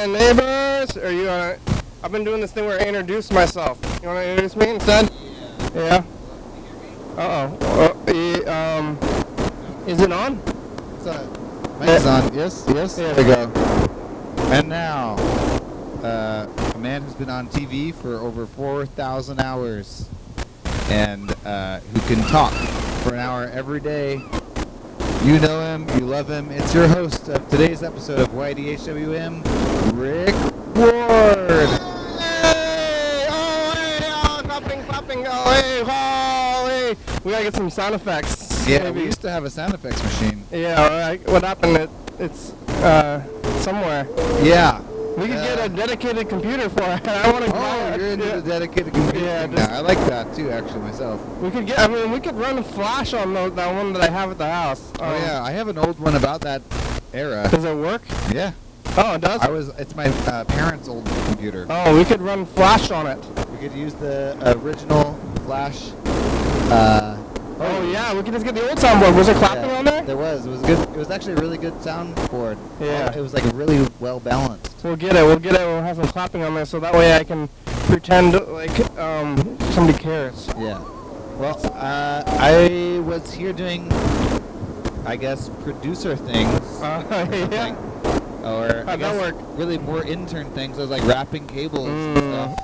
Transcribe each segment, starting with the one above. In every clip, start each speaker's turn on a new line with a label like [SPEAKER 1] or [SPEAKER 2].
[SPEAKER 1] my neighbors. Are you on? I've been doing this thing where I introduce myself. You want to introduce me instead? Yeah. Is it on?
[SPEAKER 2] It's on. Mic's on. Yes.
[SPEAKER 1] There we go.
[SPEAKER 2] And now, a man who's been on TV for over 4,000 hours, and who can talk for an hour every day. You know him, you love him. It's your host of today's episode of YDHWM, Rick Ward.
[SPEAKER 1] Hey! Oh, hey! Oh, clapping! Oh, hey! We gotta get some sound effects.
[SPEAKER 2] Yeah,
[SPEAKER 1] maybe.
[SPEAKER 2] we used to have a sound effects machine.
[SPEAKER 1] Yeah, what happened? It's somewhere.
[SPEAKER 2] Yeah.
[SPEAKER 1] We could get a dedicated computer for it. I want to.
[SPEAKER 2] Oh, you're into the dedicated computer.
[SPEAKER 1] Yeah,
[SPEAKER 2] thing now. I like that too, actually, myself.
[SPEAKER 1] We could get. I mean, we could run Flash on that one that I have at the house.
[SPEAKER 2] Oh yeah, I have an old one about that era.
[SPEAKER 1] Does it work?
[SPEAKER 2] Yeah.
[SPEAKER 1] Oh, it does.
[SPEAKER 2] It's my parents' old computer.
[SPEAKER 1] Oh, we could run Flash on it.
[SPEAKER 2] We could use the original Flash.
[SPEAKER 1] Oh yeah, we could just get the old soundboard. Was there clapping on there?
[SPEAKER 2] There was. It was good. It was actually a really good soundboard.
[SPEAKER 1] Yeah.
[SPEAKER 2] It was like really well balanced.
[SPEAKER 1] We'll get it. We'll have some clapping on there, so that way I can pretend like somebody cares.
[SPEAKER 2] Yeah. Well, I was here doing, I guess, producer things.
[SPEAKER 1] Yeah.
[SPEAKER 2] Or
[SPEAKER 1] How'd that work?
[SPEAKER 2] Really more intern things. I was like wrapping cables and stuff.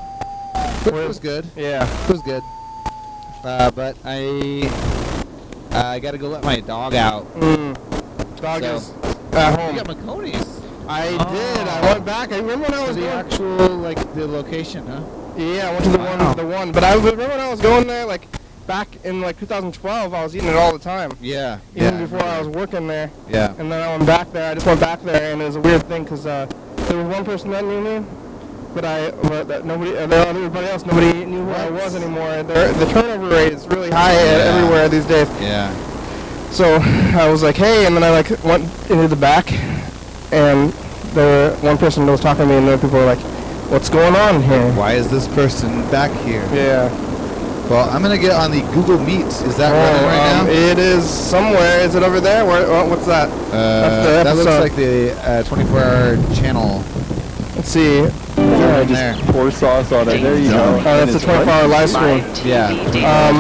[SPEAKER 2] But it was good.
[SPEAKER 1] Yeah.
[SPEAKER 2] It was good. But I gotta go let my dog out.
[SPEAKER 1] Dog
[SPEAKER 2] So-
[SPEAKER 1] is at home.
[SPEAKER 2] You got Maconie's.
[SPEAKER 1] I did. I went back. I remember when I was
[SPEAKER 2] the
[SPEAKER 1] going.
[SPEAKER 2] actual, like, the location, huh?
[SPEAKER 1] Yeah, I went to the one. But I remember when I was going there, like back in like 2012. I was eating it all the time.
[SPEAKER 2] Yeah.
[SPEAKER 1] Even before I was working there.
[SPEAKER 2] Yeah.
[SPEAKER 1] And then I went back there. I just went back there, and it was a weird thing because there was one person that knew me, but nobody, everybody else, nobody knew who I was anymore. The turnover rate is really high everywhere these days.
[SPEAKER 2] Yeah.
[SPEAKER 1] So I was like, hey, and then I like went into the back, and there were one person that was talking to me, and then people were like, what's going on here?
[SPEAKER 2] Why is this person back here?
[SPEAKER 1] Yeah.
[SPEAKER 2] Well, I'm gonna get on the Google Meet. Is that running right now?
[SPEAKER 1] It is somewhere. Is it over there? What's that? That's
[SPEAKER 2] that looks like the 24-hour channel.
[SPEAKER 1] Let's see.
[SPEAKER 2] Right there.
[SPEAKER 3] Pour sauce on it. There you go.
[SPEAKER 1] Oh, that's a 24-hour live stream.
[SPEAKER 2] Yeah.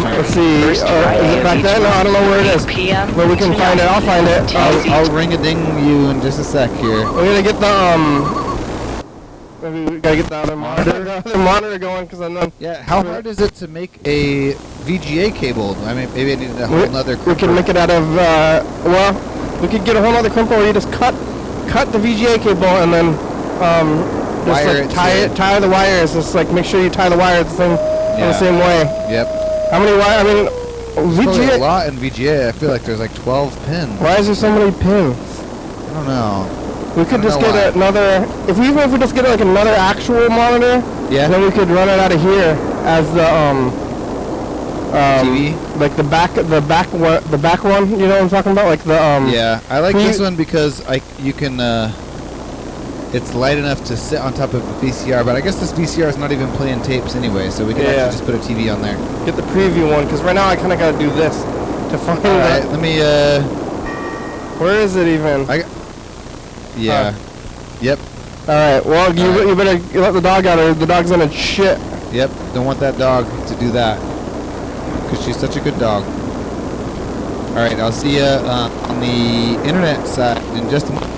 [SPEAKER 1] Let's see. Is it back there? No, I don't know where it is. But we can find it. I'll find it.
[SPEAKER 2] I'll ring-a-ding you in just a sec here.
[SPEAKER 1] We're gonna get the maybe we gotta get the other monitor going, because I'm not.
[SPEAKER 2] Yeah. How hard is it to make a VGA cable? I mean, maybe I need a whole other.
[SPEAKER 1] We can make it out of well, we could get a whole other crimper where you just cut the VGA cable and then just
[SPEAKER 2] wire
[SPEAKER 1] like tie the wires. Just like make sure you tie the wires in the same way.
[SPEAKER 2] Yep.
[SPEAKER 1] How many wires? I mean,
[SPEAKER 2] VGA.
[SPEAKER 1] VGA.
[SPEAKER 2] A lot in VGA. I feel like there's like 12 pins.
[SPEAKER 1] Why is there so many pins?
[SPEAKER 2] I don't know.
[SPEAKER 1] We could just get another. If we just get like another actual monitor, then we could run it out of here as the
[SPEAKER 2] TV,
[SPEAKER 1] like the back one. You know what I'm talking about? Like the
[SPEAKER 2] Yeah, I like this one because you can. It's light enough to sit on top of a VCR, but I guess this VCR is not even playing tapes anyway, so we can actually just put a TV on there.
[SPEAKER 1] Get the preview one, because right now I kind of got to do this to find it.
[SPEAKER 2] Alright, let me.
[SPEAKER 1] Where is it even?
[SPEAKER 2] Yeah. Yep.
[SPEAKER 1] Alright, well, you better let the dog out, or the dog's gonna shit.
[SPEAKER 2] Yep, don't want that dog to do that. Because she's such a good dog. Alright, I'll see you on the internet side in just a moment.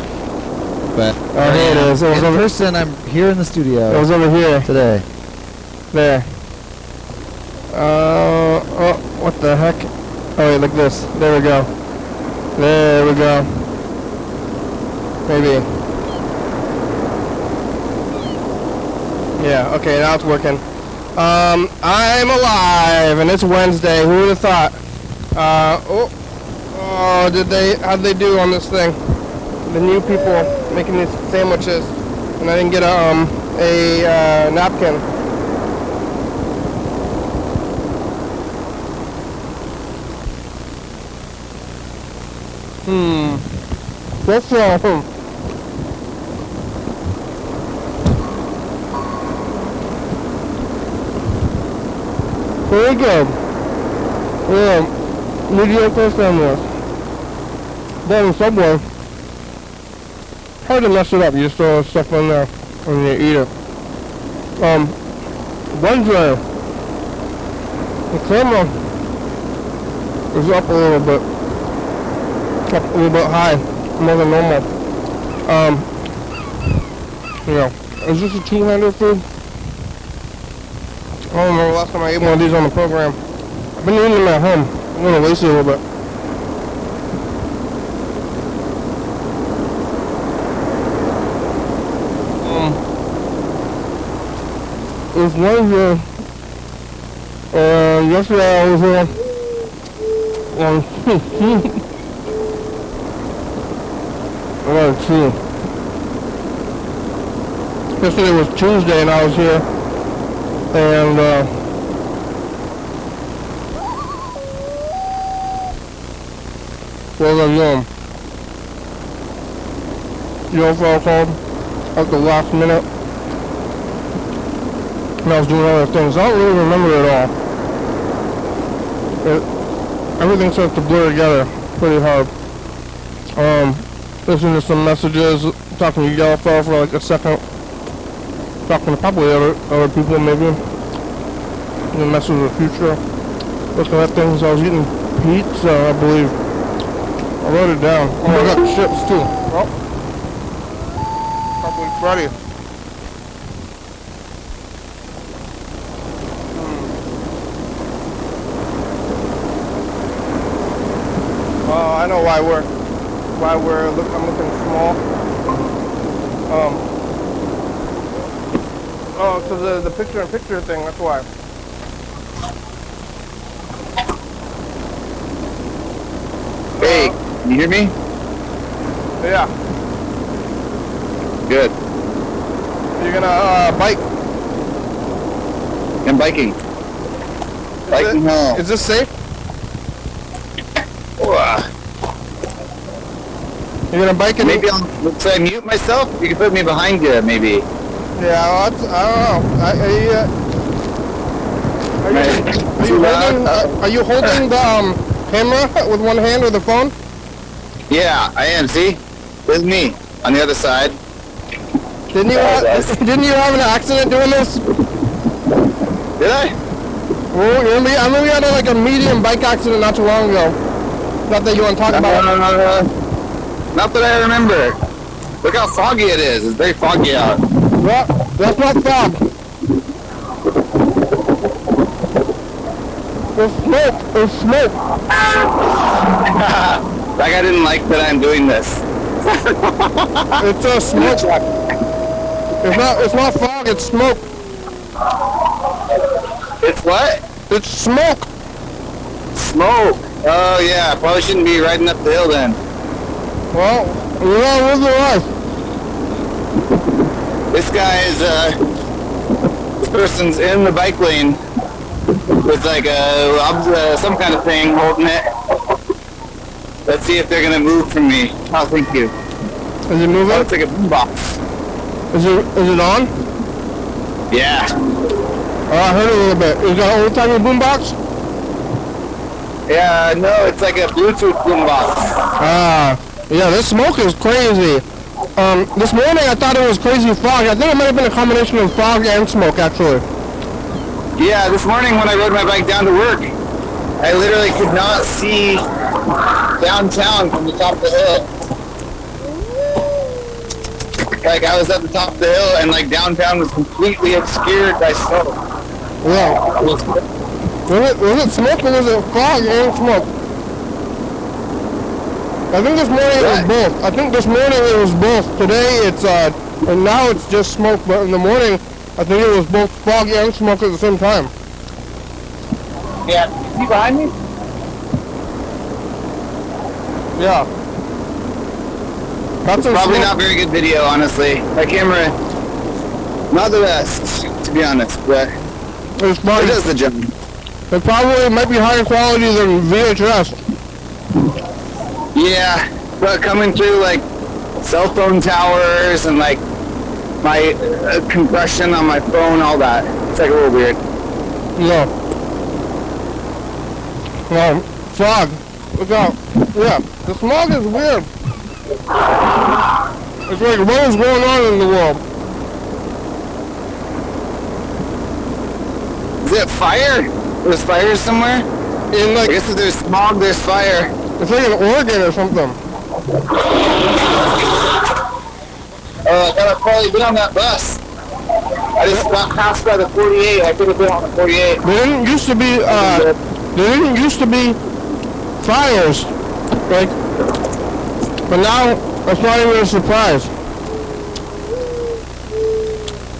[SPEAKER 2] But
[SPEAKER 1] here it is.
[SPEAKER 2] In person, I'm here in the studio.
[SPEAKER 1] It was over here.
[SPEAKER 2] Today.
[SPEAKER 1] There. What the heck? Oh, wait, like this. There we go. There we go. Maybe. Yeah, okay, now it's working. I'm alive, and it's Wednesday. Who would have thought? How'd they do on this thing? The new people making these sandwiches, and I didn't get a napkin. What's wrong? Very good. Yeah, mediocre sandwich. But in Subway, hard to mess it up. You just throw stuff in there. when you eat it. Wednesday, the camera is up a little bit high, more than normal. You know, is this a two-hander food? I don't remember the last time I ate one of these on the program. I've been eating them at home. I'm gonna lazy a little bit. It's Wednesday, and yesterday I was here on let's see. Yesterday was Tuesday and I was here, and what was I doing? You know what I called at the last minute? And I was doing other things. I don't really remember it all. Everything starts to blur together pretty hard. Listening to some messages, talking to Yellowfell for like a second. Talking to probably other people maybe. The message of the future. Looking at things. I was eating pizza, I believe. I wrote it down. Oh, I got chips too. Oh. Probably Freddy. I know why I'm looking small. Oh, so the picture-in-picture thing, that's why.
[SPEAKER 2] Hey, can you hear me?
[SPEAKER 1] Yeah.
[SPEAKER 2] Good.
[SPEAKER 1] You're gonna bike?
[SPEAKER 2] I'm biking. Biking home.
[SPEAKER 1] Is this safe? You're gonna bike it?
[SPEAKER 2] Maybe should I mute myself? You can put me behind you, maybe.
[SPEAKER 1] Yeah, well, I don't know. Are you holding the camera with one hand or the phone?
[SPEAKER 2] Yeah, I am. See, there's me on the other side.
[SPEAKER 1] Didn't you have an accident doing this?
[SPEAKER 2] Did I?
[SPEAKER 1] Well, I remember you had like a medium bike accident not too long ago. Not that you want to talk about.
[SPEAKER 2] Not that I remember. Look how foggy it is. It's very foggy out.
[SPEAKER 1] Well, that's not fog. It's smoke. It's smoke.
[SPEAKER 2] That guy didn't like that I'm doing this.
[SPEAKER 1] It's a smoke. It's not fog. It's smoke.
[SPEAKER 2] It's what?
[SPEAKER 1] It's smoke.
[SPEAKER 2] Smoke. Oh yeah. I probably shouldn't be riding up the hill then.
[SPEAKER 1] Well, you gotta live the life.
[SPEAKER 2] This guy is, this person's in the bike lane with like some kind of thing holding it. Let's see if they're gonna move from me. Oh, thank you.
[SPEAKER 1] Is it moving?
[SPEAKER 2] Oh, it's like a boombox.
[SPEAKER 1] Is it on?
[SPEAKER 2] Yeah.
[SPEAKER 1] Oh, I heard it a little bit. Is that an old-timey boombox?
[SPEAKER 2] Yeah, no, it's like a Bluetooth boombox.
[SPEAKER 1] Ah. Yeah, this smoke is crazy. This morning I thought it was crazy fog. I think it might have been a combination of fog and smoke, actually.
[SPEAKER 2] Yeah, this morning when I rode my bike down to work, I literally could not see downtown from the top of the hill. Like, I was at the top of the hill and, like, downtown was completely obscured by smoke.
[SPEAKER 1] Yeah. Was it smoke or was it fog and smoke? I think this morning it was both. I think this morning it was both. Today it's, and now it's just smoke, but in the morning I think it was both fog and smoke at the same time.
[SPEAKER 2] Yeah, is he behind me?
[SPEAKER 1] Yeah. That's
[SPEAKER 2] probably not very good video, honestly. My camera, not the best, to be honest, but it does the job.
[SPEAKER 1] It probably might be higher quality than VHS.
[SPEAKER 2] Yeah, but coming through like cell phone towers and like my compression on my phone, all that, it's like a little weird.
[SPEAKER 1] Yeah. Well, fog. Look out. Yeah, the smog is weird. It's like, what is going on in the world?
[SPEAKER 4] it fire? There's fire somewhere?
[SPEAKER 1] In like,
[SPEAKER 4] I guess if there's smog, there's fire.
[SPEAKER 1] it's like in Oregon or something.
[SPEAKER 4] I gotta probably been on that bus. I just got passed by the 48. I could have been on the 48.
[SPEAKER 1] There didn't used to be fires, like, but now that's not even a surprise.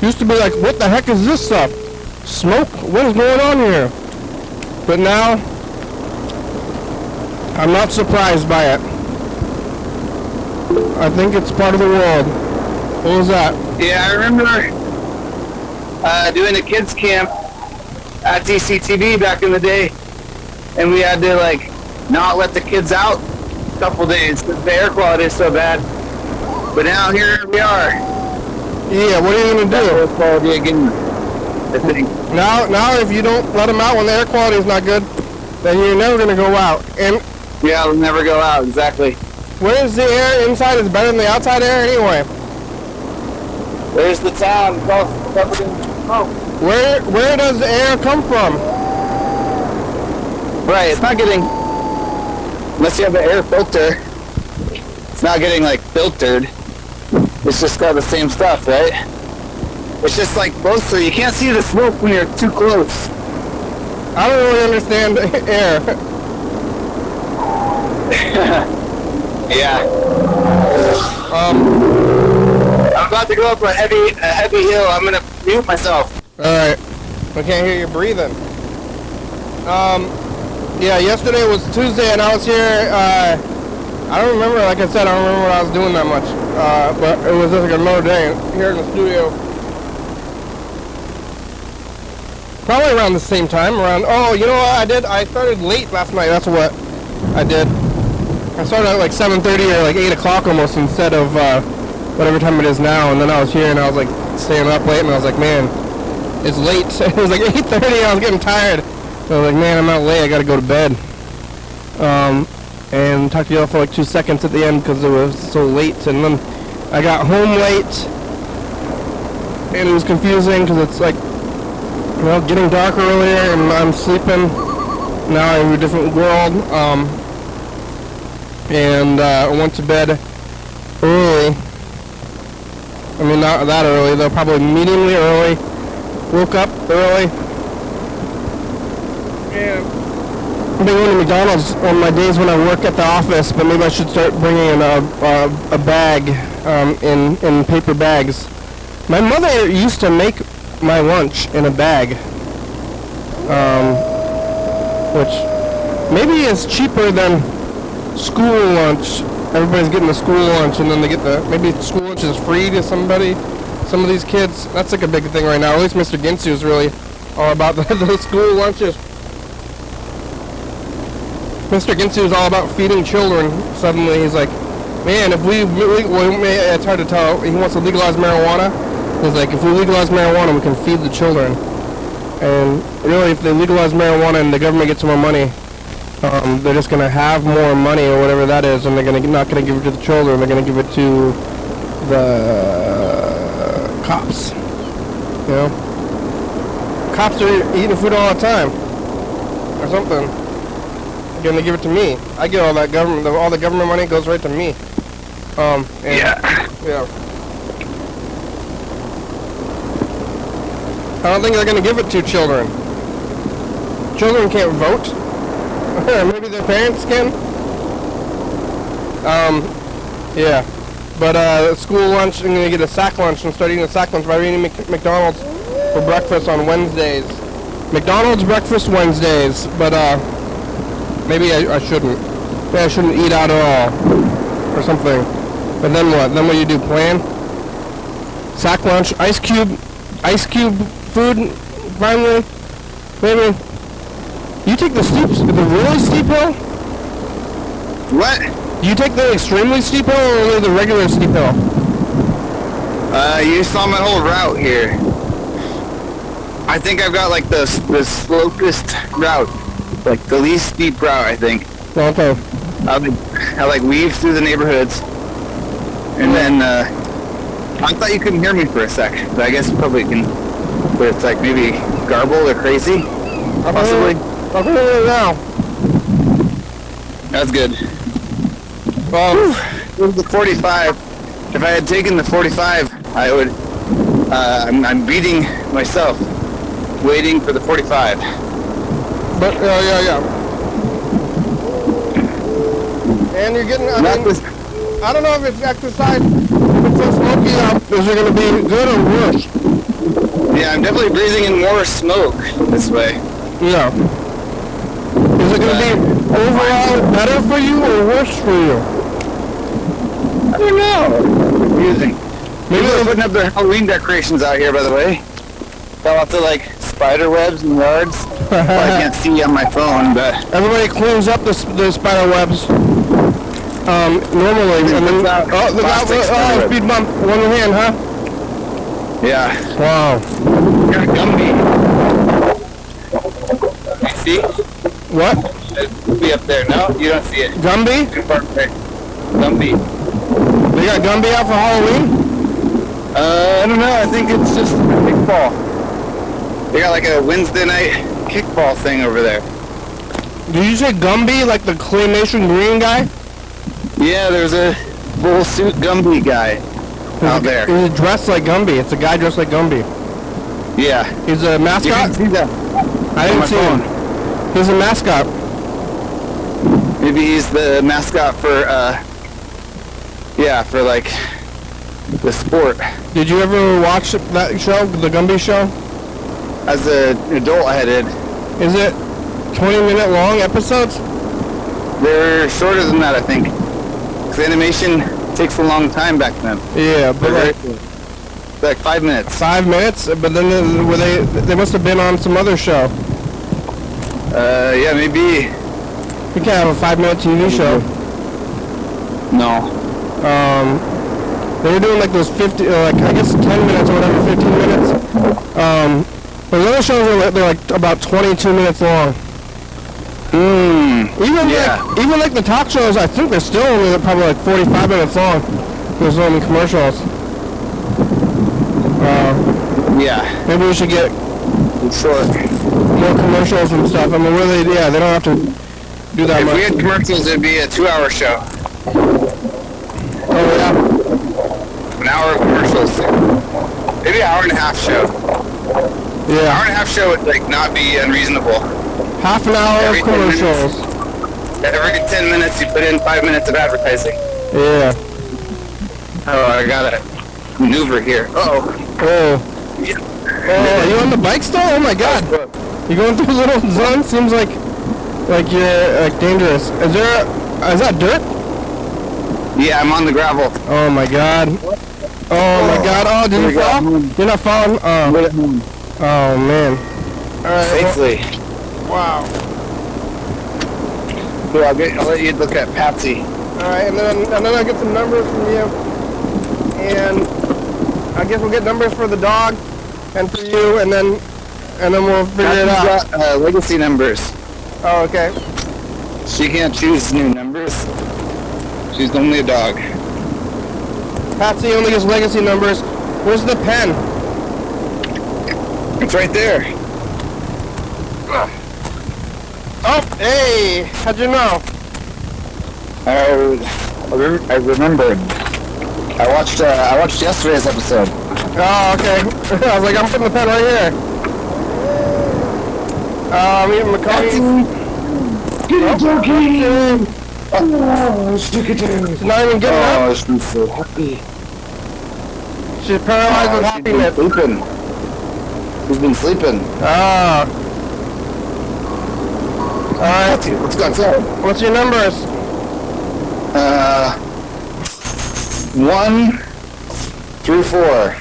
[SPEAKER 1] Used to be like, what the heck is this stuff? Smoke? What is going on here? But now, I'm not surprised by it. I think it's part of the world. What was that?
[SPEAKER 4] Yeah, I remember doing a kids camp at TCTV back in the day, and we had to like not let the kids out a couple days because the air quality is so bad. But now here we are.
[SPEAKER 1] Yeah, what are you gonna do?
[SPEAKER 4] Air quality again. I think.
[SPEAKER 1] Now, if you don't let them out when the air quality is not good, then you're never gonna go out. And
[SPEAKER 4] Yeah, we'll never go out. Exactly.
[SPEAKER 1] where is the air inside is better than the outside air anyway?
[SPEAKER 4] There's the town. It's all covered in smoke.
[SPEAKER 1] Where does the air come from?
[SPEAKER 4] Right. It's not getting. Unless you have an air filter, it's not getting like filtered. It's just got the same stuff, right? It's just like closer. You can't see the smoke when you're too close.
[SPEAKER 1] I don't really understand air.
[SPEAKER 4] Yeah. I'm about to go up a heavy hill. I'm gonna mute myself.
[SPEAKER 1] Alright. I can't hear you breathing. Yeah, yesterday was Tuesday and I was here, I don't remember, like I said, I don't remember what I was doing that much. But it was just like another day here in the studio. Probably around the same time, oh, you know what I did? I started late last night, that's what I did. I started at like 7:30 or like 8 o'clock almost instead of whatever time it is now, and then I was here and I was like staying up late and I was like, man, it's late. It was like 8:30, I was getting tired. So I was like, man, I'm out late, I gotta go to bed. And talked to y'all for like 2 seconds at the end because it was so late, and then I got home late and it was confusing because it's like, you know, getting dark earlier and I'm sleeping now in a different world. And I went to bed early. I mean, not that early though, probably mediumly early. Woke up early. And I've been going to McDonald's on my days when I work at the office, but maybe I should start bringing in a bag in paper bags. My mother used to make my lunch in a bag, which maybe is cheaper than school lunch. Everybody's getting the school lunch, and then they get maybe school lunch is free to somebody. Some of these kids, that's like a big thing right now. At least Mr. Ginsu is really all about the school lunches. Mr. Ginsu is all about feeding children. Suddenly he's like, man, if it's hard to tell. He wants to legalize marijuana. He's like, if we legalize marijuana, we can feed the children. And really, if they legalize marijuana and the government gets more money, they're just going to have more money or whatever that is, and they're not going to give it to the children. They're going to give it to the cops. You know? Cops are eating food all the time. Or something. They're going to give it to me. I get all that government, all the government money goes right to me. Yeah. I don't think they're going to give it to children. Children can't vote. Maybe their parents can. Yeah. But school lunch, I'm going to get a sack lunch and start eating a sack lunch by eating McDonald's for breakfast on Wednesdays. McDonald's breakfast Wednesdays, but maybe I shouldn't. Maybe I shouldn't eat out at all or something. But then what? Then what do you do? Plan? Sack lunch, ice cube food, finally. Maybe. You take the really steep hill?
[SPEAKER 4] What?
[SPEAKER 1] Do you take the extremely steep hill or only the regular steep hill?
[SPEAKER 4] You saw my whole route here. I think I've got like the slopest route, like the least steep route, I think.
[SPEAKER 1] Okay.
[SPEAKER 4] I like weave through the neighborhoods, and then I thought you couldn't hear me for a sec, but I guess you probably can But it's like maybe garbled or crazy. Possibly.
[SPEAKER 1] I can hear it now.
[SPEAKER 4] That's good.
[SPEAKER 1] Well,
[SPEAKER 4] The 45. If I had taken the 45, I would. I'm beating myself, waiting for the 45.
[SPEAKER 1] but yeah. And you're getting. I don't know if it's exercise. If it's so smoky out, is it going to be good or worse?
[SPEAKER 4] Yeah, I'm definitely breathing in more smoke this way.
[SPEAKER 1] Yeah. Is it going to be overall better for you or worse for you?
[SPEAKER 4] I don't know. Confusing. Maybe they're putting up their Halloween decorations out here, by the way. Got lots of like spider webs in the yards. Well, I can't see on my phone, but
[SPEAKER 1] Everybody cleans up the spider webs. Normally, and then look out! Speed bump. One hand, huh?
[SPEAKER 4] yeah.
[SPEAKER 1] Wow.
[SPEAKER 4] Got Gumby. See?
[SPEAKER 1] What?
[SPEAKER 4] Should be up there. No, you don't see it.
[SPEAKER 1] Gumby?
[SPEAKER 4] Too far away. Gumby.
[SPEAKER 1] They got Gumby out for Halloween?
[SPEAKER 4] I don't know. I think it's just a kickball. They got like a Wednesday night kickball thing over there.
[SPEAKER 1] Did you say Gumby, like the claymation green guy?
[SPEAKER 4] Yeah, there's a full suit Gumby guy out there.
[SPEAKER 1] He's dressed like Gumby. It's a guy dressed like Gumby.
[SPEAKER 4] Yeah.
[SPEAKER 1] He's a
[SPEAKER 4] You
[SPEAKER 1] mascot?
[SPEAKER 4] can see that.
[SPEAKER 1] I didn't see him. He's a mascot.
[SPEAKER 4] Maybe he's the mascot for, yeah, for like the sport.
[SPEAKER 1] Did you ever watch that show, the Gumby show?
[SPEAKER 4] As an adult, I did.
[SPEAKER 1] Is it 20-minute long episodes?
[SPEAKER 4] They're shorter than that, I think. Because animation takes a long time back then.
[SPEAKER 1] Yeah, but
[SPEAKER 4] Like 5 minutes.
[SPEAKER 1] 5 minutes? But then they must have been on some other show.
[SPEAKER 4] Yeah, maybe.
[SPEAKER 1] You can't have a 5-minute TV show.
[SPEAKER 4] No.
[SPEAKER 1] They were doing like those 50, like I guess 10 minutes or whatever, 15 minutes. But the other shows are they're like about 22 minutes long. Even like the talk shows, I think they're still only probably like 45 minutes long. There's only commercials.
[SPEAKER 4] Yeah.
[SPEAKER 1] Maybe we should get
[SPEAKER 4] Short.
[SPEAKER 1] more commercials and stuff. I mean, really, yeah, they don't have to do that
[SPEAKER 4] If
[SPEAKER 1] much.
[SPEAKER 4] we had commercials, it'd be a 2-hour show.
[SPEAKER 1] Oh yeah.
[SPEAKER 4] An hour of commercials. Maybe an hour and a half show. An
[SPEAKER 1] Yeah.
[SPEAKER 4] hour and a half show would like not be unreasonable.
[SPEAKER 1] Half an hour
[SPEAKER 4] Every
[SPEAKER 1] of
[SPEAKER 4] 10
[SPEAKER 1] commercials.
[SPEAKER 4] Every 10 minutes you put in 5 minutes of advertising.
[SPEAKER 1] Yeah.
[SPEAKER 4] Oh, I gotta maneuver here. Uh-oh.
[SPEAKER 1] Oh.
[SPEAKER 4] Yeah.
[SPEAKER 1] Oh, are you on the bike still? Oh my god. You going through a little zone? Seems like you're like dangerous. Is that dirt?
[SPEAKER 4] Yeah, I'm on the gravel.
[SPEAKER 1] Oh my god. Oh my god. Oh, did you fall? You're not falling? Oh man. Alright.
[SPEAKER 4] Safely.
[SPEAKER 1] Wow.
[SPEAKER 4] Here, I'll let you look at Patsy.
[SPEAKER 1] Alright, and then I'll get some numbers from you. And I guess we'll get numbers for the dog and for you, and then we'll figure it out.
[SPEAKER 4] Got legacy numbers.
[SPEAKER 1] Oh, okay.
[SPEAKER 4] She can't choose new numbers. She's only a dog.
[SPEAKER 1] Patsy only gets legacy numbers. Where's the pen?
[SPEAKER 4] It's right there.
[SPEAKER 1] Oh, hey! How'd you know?
[SPEAKER 4] I remembered. I watched yesterday's episode.
[SPEAKER 1] Oh, okay. I was like, I'm putting the pen right here. Meeting McConaughey.
[SPEAKER 4] Oh,
[SPEAKER 1] She's not even getting up.
[SPEAKER 4] Oh, she's so happy.
[SPEAKER 1] She's paralyzed with happiness.
[SPEAKER 4] Sleeping. She's been sleeping.
[SPEAKER 1] Ah. Alright.
[SPEAKER 4] Let's go outside.
[SPEAKER 1] What's your numbers?
[SPEAKER 4] 1 through 4.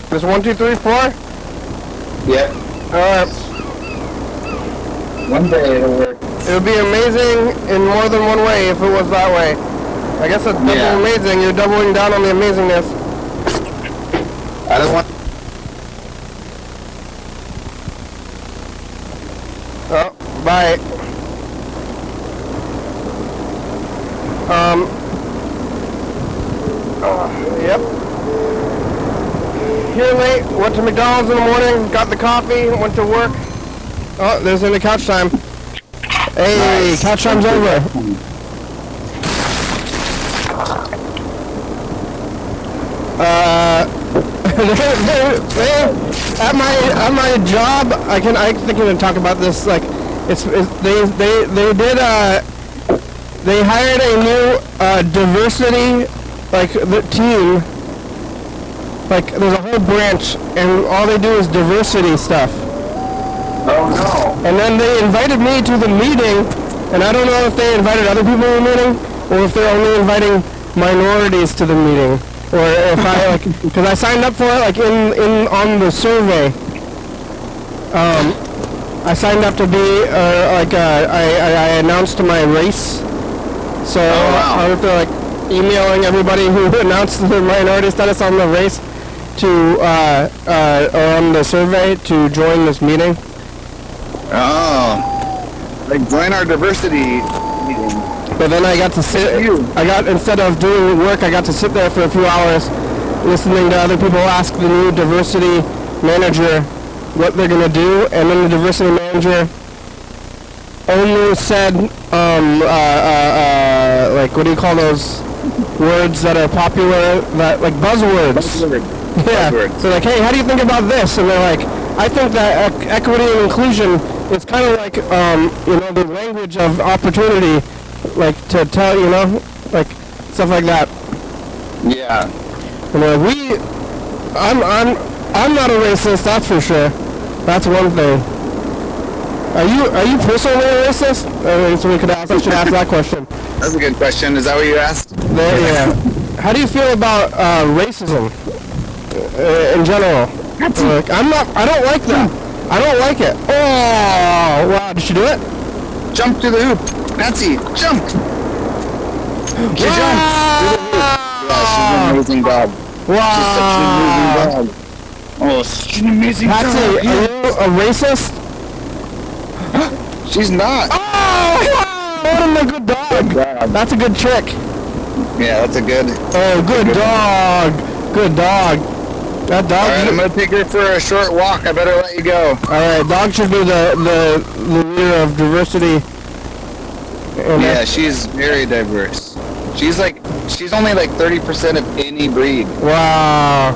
[SPEAKER 1] Just 1, 2, 3, 4?
[SPEAKER 4] Yep.
[SPEAKER 1] Alright.
[SPEAKER 4] One day it'll work.
[SPEAKER 1] It would be amazing in more than one way if it was that way. I guess it's double amazing. You're doubling down on the amazingness.
[SPEAKER 4] I don't want...
[SPEAKER 1] Oh, bye. Yep. here late, went to McDonald's in the morning, got the coffee, went to work. Oh, there's the couch time. Hey, nice. Couch time's over. At my job, I think we can talk about this. Like, they hired a new diversity the team. Like, there's a whole branch, and all they do is diversity stuff.
[SPEAKER 4] Oh no!
[SPEAKER 1] And then they invited me to the meeting, and I don't know if they invited other people to the meeting, or if they're only inviting minorities to the meeting. Or if I because I signed up for it on the survey. I signed up to be I announced my race. So I was emailing everybody who announced their minority status on the race to or on the survey to join this meeting.
[SPEAKER 4] Oh, join our diversity meeting.
[SPEAKER 1] But then I got to sit, instead of doing work, I got to sit there for a few hours listening to other people ask the new diversity manager what they're going to do, and then the diversity manager only said, what do you call those words that are popular, buzzwords? Yeah, buzzwords. So hey, how do you think about this? And they're I think that equity and inclusion is kind of the language of opportunity. To tell, stuff like that.
[SPEAKER 4] Yeah.
[SPEAKER 1] I'm not a racist, that's for sure. That's one thing. Are you personally a racist? So I should ask that question.
[SPEAKER 4] That's a good question. Is that what you asked?
[SPEAKER 1] Yeah. How do you feel about racism in general? I don't like that. I don't like it. Oh, wow, did you do it?
[SPEAKER 4] Jump to the hoop. Nancy, jump! She jumped! Yeah, she's an amazing dog.
[SPEAKER 1] Wow!
[SPEAKER 4] She's such an amazing dog. Oh, such an amazing dog.
[SPEAKER 1] Are you a racist?
[SPEAKER 4] She's not.
[SPEAKER 1] Oh! What a good dog! That's a good trick.
[SPEAKER 4] Yeah, that's a good...
[SPEAKER 1] Oh, good dog! Good dog. That dog...
[SPEAKER 4] Alright, I'm gonna take her for a short walk. I better let you go.
[SPEAKER 1] Alright, dog should be the leader of diversity.
[SPEAKER 4] Yeah, she's very diverse. She's only 30% of any breed.
[SPEAKER 1] Wow,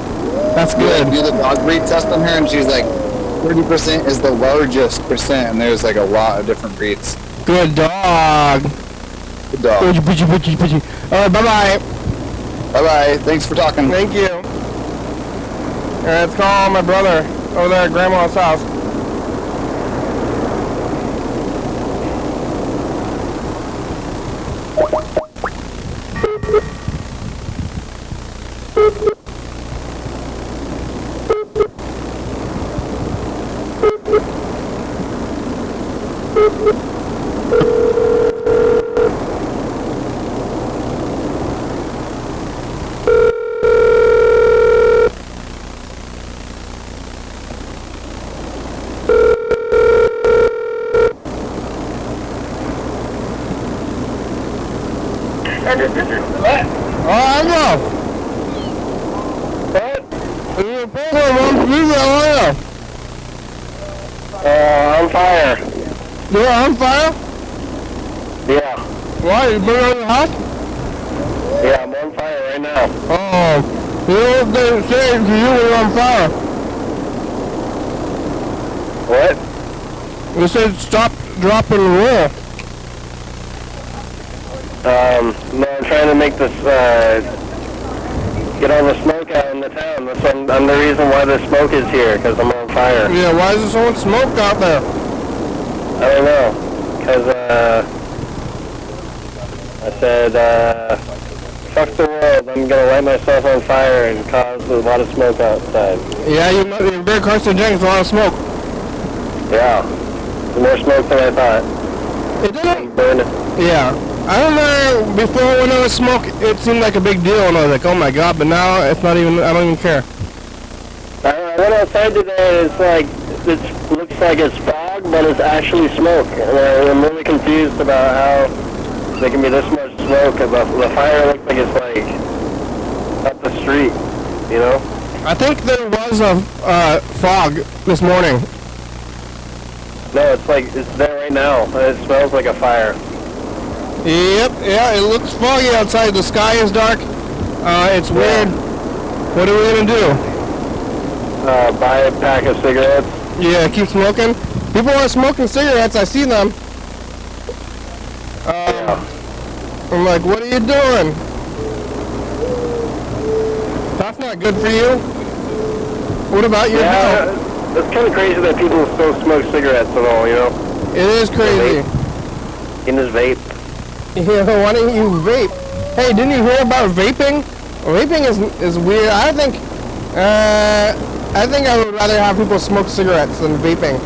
[SPEAKER 1] that's good.
[SPEAKER 4] You do the dog breed test on her, and she's 30% is the largest percent, and there's a lot of different breeds.
[SPEAKER 1] Good dog.
[SPEAKER 4] Good dog.
[SPEAKER 1] All right, bye-bye.
[SPEAKER 4] Bye-bye. Thanks for talking.
[SPEAKER 1] Thank you. All right, let's call my brother over there at Grandma's house.
[SPEAKER 5] On fire.
[SPEAKER 1] You're on fire?
[SPEAKER 5] Yeah.
[SPEAKER 1] Why? You burn out your house?
[SPEAKER 5] Yeah, I'm on fire right now.
[SPEAKER 1] Oh. You know what they say to you when you're on fire?
[SPEAKER 5] What?
[SPEAKER 1] They said stop, drop, and roll.
[SPEAKER 5] No, I'm trying to make this, get all the smoke out in the town. I'm the reason why the smoke is here, because I'm on fire.
[SPEAKER 1] Yeah, why is there so much smoke out there?
[SPEAKER 5] I don't know. Because, I said, fuck the world, I'm going to light myself on fire and cause a lot of smoke outside.
[SPEAKER 1] Yeah, you're very carcinogenic, it's a lot of smoke.
[SPEAKER 5] Yeah. More smoke than I thought.
[SPEAKER 1] It didn't...
[SPEAKER 5] Burn it.
[SPEAKER 1] Yeah. I don't know, before when there was smoke, it seemed like a big deal, and I was like, oh my god, but now it's not even, I don't even care.
[SPEAKER 5] I went outside today, and it looks like it's fog, but it's actually smoke. And I'm really confused about how there can be this much smoke. The fire looks like it's up the street, you know?
[SPEAKER 1] I think there was was fog this morning.
[SPEAKER 5] No, it's there right now. It smells like a fire.
[SPEAKER 1] Yep, yeah, it looks foggy outside. The sky is dark. It's weird. What are we gonna do?
[SPEAKER 5] Buy a pack of cigarettes.
[SPEAKER 1] Yeah, keep smoking. People are smoking cigarettes. I see them. I'm like, what are you doing? That's not good for you. What about your health?
[SPEAKER 5] It's kind of crazy that people still smoke cigarettes at all, you know?
[SPEAKER 1] It is crazy.
[SPEAKER 5] In his vape.
[SPEAKER 1] Yeah, why don't you vape? Hey, didn't you hear about vaping? Vaping is weird. I think I would rather have people smoke cigarettes than vaping.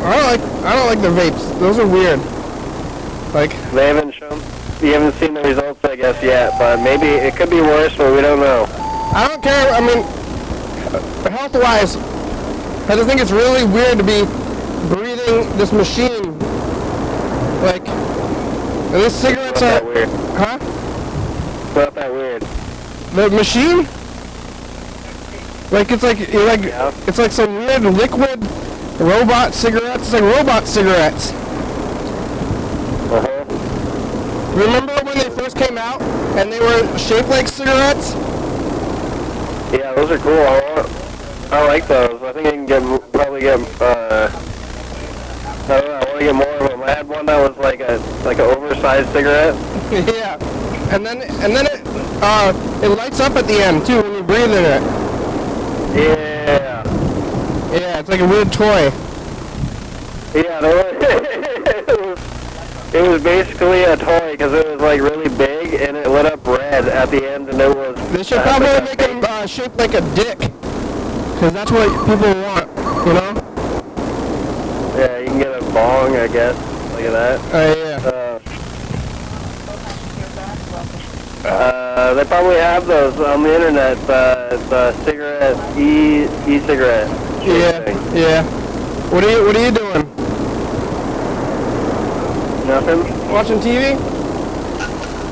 [SPEAKER 1] I don't like the vapes. Those are weird. Like,
[SPEAKER 5] they haven't shown. You haven't seen the results, I guess, yet. But maybe it could be worse, but we don't know.
[SPEAKER 1] I don't care. I mean, health-wise, I just think it's really weird to be breathing this machine. Like, these cigarettes are.
[SPEAKER 5] Weird.
[SPEAKER 1] Huh?
[SPEAKER 5] It's not that weird.
[SPEAKER 1] The machine? Like it's like it's like some weird liquid robot cigarettes. It's like robot cigarettes. Remember when they first came out and they were shaped like cigarettes?
[SPEAKER 5] Yeah, those are cool. I like those. I think I can probably get. I don't know. I want to get more of them. I had one that was like an oversized cigarette.
[SPEAKER 1] Yeah, and then it lights up at the end too when you breathe in it.
[SPEAKER 5] Yeah.
[SPEAKER 1] Yeah, it's like a weird toy.
[SPEAKER 5] Yeah, it was basically a toy because it was like really big and it lit up red at the end, and it was.
[SPEAKER 1] They should probably make them shaped like a dick, because that's what people want, you know?
[SPEAKER 5] Yeah, you can get a bong, I guess. Look at that. They probably have those on the internet. The cigarette, e-cigarette.
[SPEAKER 1] Yeah. What are you doing?
[SPEAKER 5] Nothing.
[SPEAKER 1] Watching TV?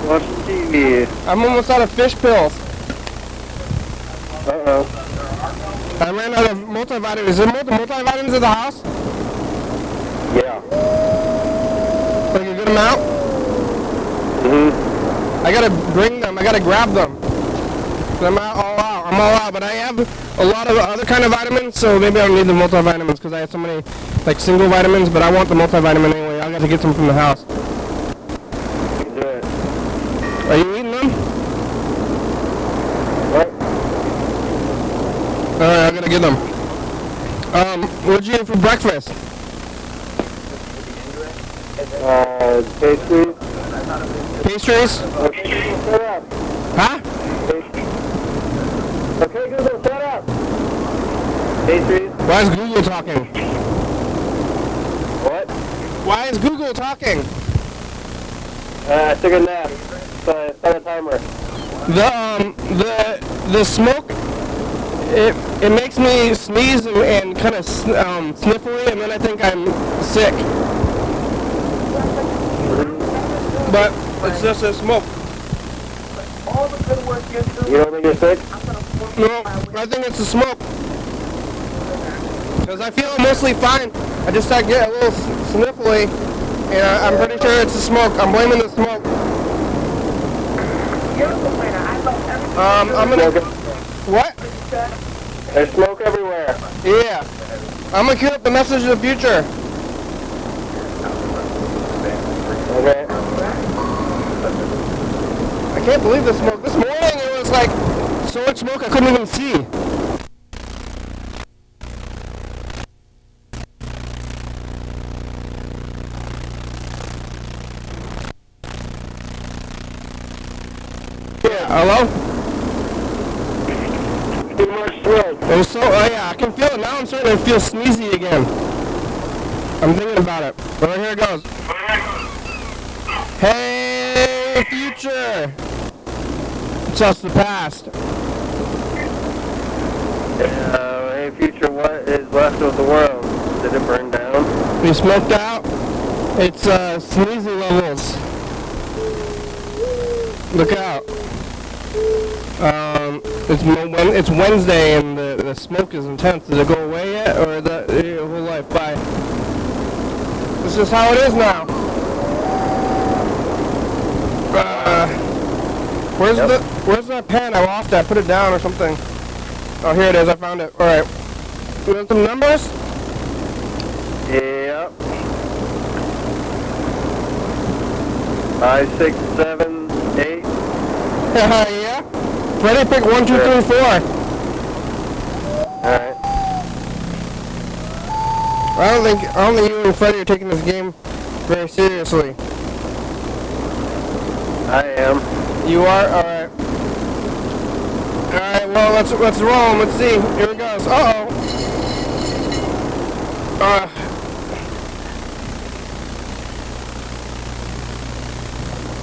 [SPEAKER 5] Watching TV.
[SPEAKER 1] I'm almost out of fish pills.
[SPEAKER 5] Uh-oh.
[SPEAKER 1] I ran out of multivitamins. Is there multivitamins in the house?
[SPEAKER 5] Yeah.
[SPEAKER 1] Like a good amount? I gotta bring them. I gotta grab them. I'm all out. But I have a lot of other kind of vitamins, so maybe I don't need the multivitamins because I have so many like single vitamins. But I want the multivitamin anyway. I got to get some from the house.
[SPEAKER 5] You can do it.
[SPEAKER 1] Are you eating them?
[SPEAKER 5] What?
[SPEAKER 1] All right, I gotta get them. What'd you eat for breakfast?
[SPEAKER 5] Pastries.
[SPEAKER 1] Pastries?
[SPEAKER 5] Okay, shut up.
[SPEAKER 1] Huh?
[SPEAKER 5] Okay, Google, shut up. Pastries.
[SPEAKER 1] Why is Google talking?
[SPEAKER 5] What?
[SPEAKER 1] Why is Google talking?
[SPEAKER 5] I took a nap. Set a timer.
[SPEAKER 1] The smoke, it makes me sneeze and kind of sniffly, and then I think I'm sick. But it's just a smoke.
[SPEAKER 5] You don't think you're sick?
[SPEAKER 1] No, I think it's the smoke. Because I feel mostly fine. I just start getting a little sniffly, and I'm pretty sure it's the smoke. I'm blaming the smoke. I'm gonna. What?
[SPEAKER 5] There's smoke everywhere.
[SPEAKER 1] Yeah. I'm gonna queue up the message of the future.
[SPEAKER 5] Okay.
[SPEAKER 1] I can't believe the smoke. This morning it was like so much smoke I couldn't even see. Yeah, hello?
[SPEAKER 5] Too much smoke.
[SPEAKER 1] It was so, oh yeah, I can feel it now. I'm starting to feel sneezy again. I'm thinking about it. But here it goes. Hey, future! It's just the past.
[SPEAKER 5] Hey, future, what is left of the world? Did it burn down?
[SPEAKER 1] We smoked out. It's sneezy levels. Look out. It's Wednesday and the smoke is intense. Did it go away yet, or your whole life? Bye. This is how it is now. Where's the pen? I lost that. Put it down or something. Oh, here it is. I found it. All right. You want some numbers?
[SPEAKER 5] Yep. 5, 6, 7, 8.
[SPEAKER 1] Yeah. Freddy, pick 1, 2, 3, 4.
[SPEAKER 5] Alright.
[SPEAKER 1] I don't think you and Freddy are taking this game very seriously.
[SPEAKER 5] I am.
[SPEAKER 1] You are? Alright. Alright, well let's roll. Let's see. Here it goes. Uh-oh.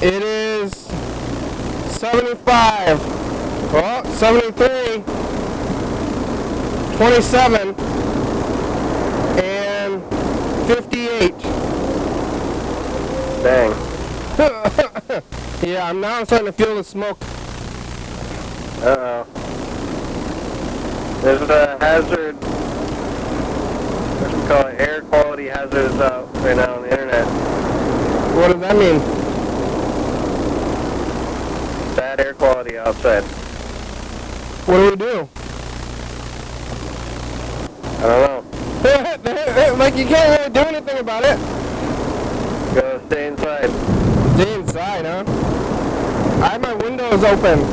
[SPEAKER 1] It is 75. Well, 73. 27. And 58.
[SPEAKER 5] Dang.
[SPEAKER 1] Yeah, I'm starting to feel the smoke.
[SPEAKER 5] Uh-oh. There's a hazard, what do you call it, air quality hazards out right now on the internet.
[SPEAKER 1] What does that mean?
[SPEAKER 5] Bad air quality outside.
[SPEAKER 1] What do we do?
[SPEAKER 5] I don't know.
[SPEAKER 1] Like, you can't really do anything about it.
[SPEAKER 5] Go stay inside.
[SPEAKER 1] Stay inside, huh? I have my windows open.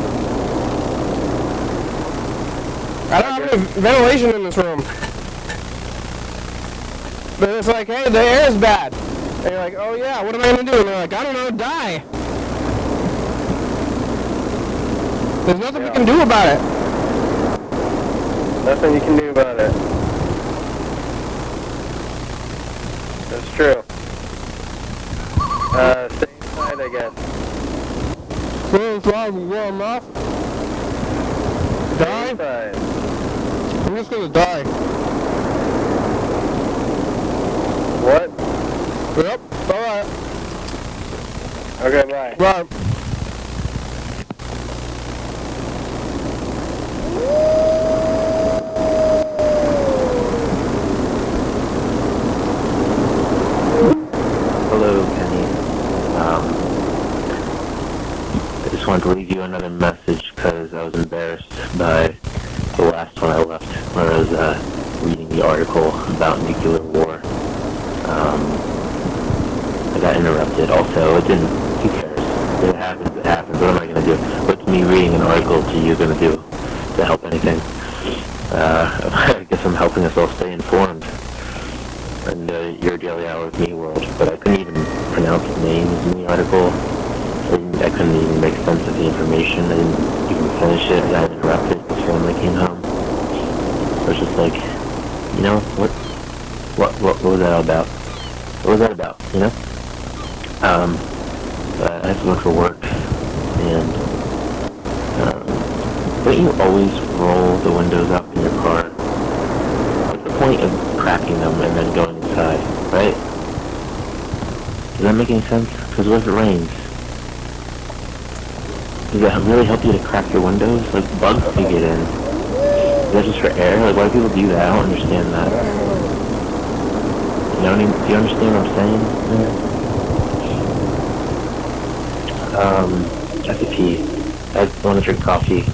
[SPEAKER 1] I don't have any ventilation in this room. But it's like, hey, the air is bad. And you're like, oh yeah, what am I going to do? And they're like, I don't know, die. There's nothing we can do about it.
[SPEAKER 5] Nothing you can do about it. That's true. Stay inside, I guess.
[SPEAKER 1] Stay inside and warm up.
[SPEAKER 5] Stay
[SPEAKER 1] Die?
[SPEAKER 5] inside.
[SPEAKER 1] I'm just going to die.
[SPEAKER 5] What?
[SPEAKER 1] Yep, alright.
[SPEAKER 5] Okay, bye.
[SPEAKER 1] Right.
[SPEAKER 6] Hello, Kenny. I just wanted to leave you another message because I was embarrassed by the last one I left when I was reading the article about nuclear war. I got interrupted. Also, it didn't. Who cares? It happens. It happens. What am I going to do? What's me reading an article to you going to do to help anything? I guess I'm helping us all stay informed. And your daily hour with me world, but I couldn't even pronounce the names in the article. I couldn't even make sense of the information. I didn't even finish it. I got interrupted before I came home. So it's just like, you know, what was that all about? What was that about, you know? I have to go for work, and don't you always roll the windows up in your car? What's the point of cracking them and then going inside, right? Does that make any sense? Because what if it rains? Does that really help you to crack your windows? Like, bugs can get in. Is that just for air? Like, why do people do that? I don't understand that. You know what I mean? Do you understand what I'm saying? I have to pee. I want to drink coffee.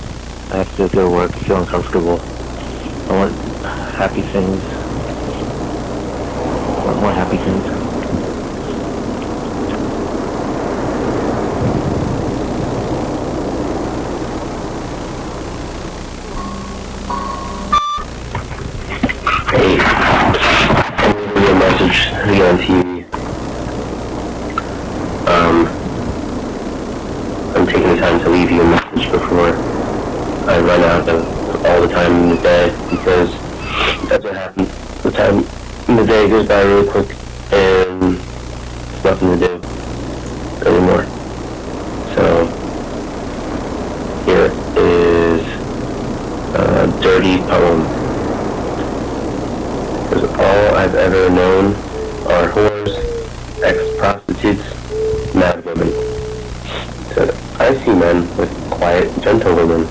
[SPEAKER 6] I have to go to work. I feel uncomfortable. I want happy things. I want more happy things. Hey, I'm leaving you a message here on TV. I'm taking the time to leave you a message before I run out of all the time in the day, because that's what happens. The time in the day goes by really quick, and there's nothing to do anymore. So, here is a dirty poem. Because all I've ever known are whores, ex-prostitutes, mad women. So I see men with quiet, gentle women.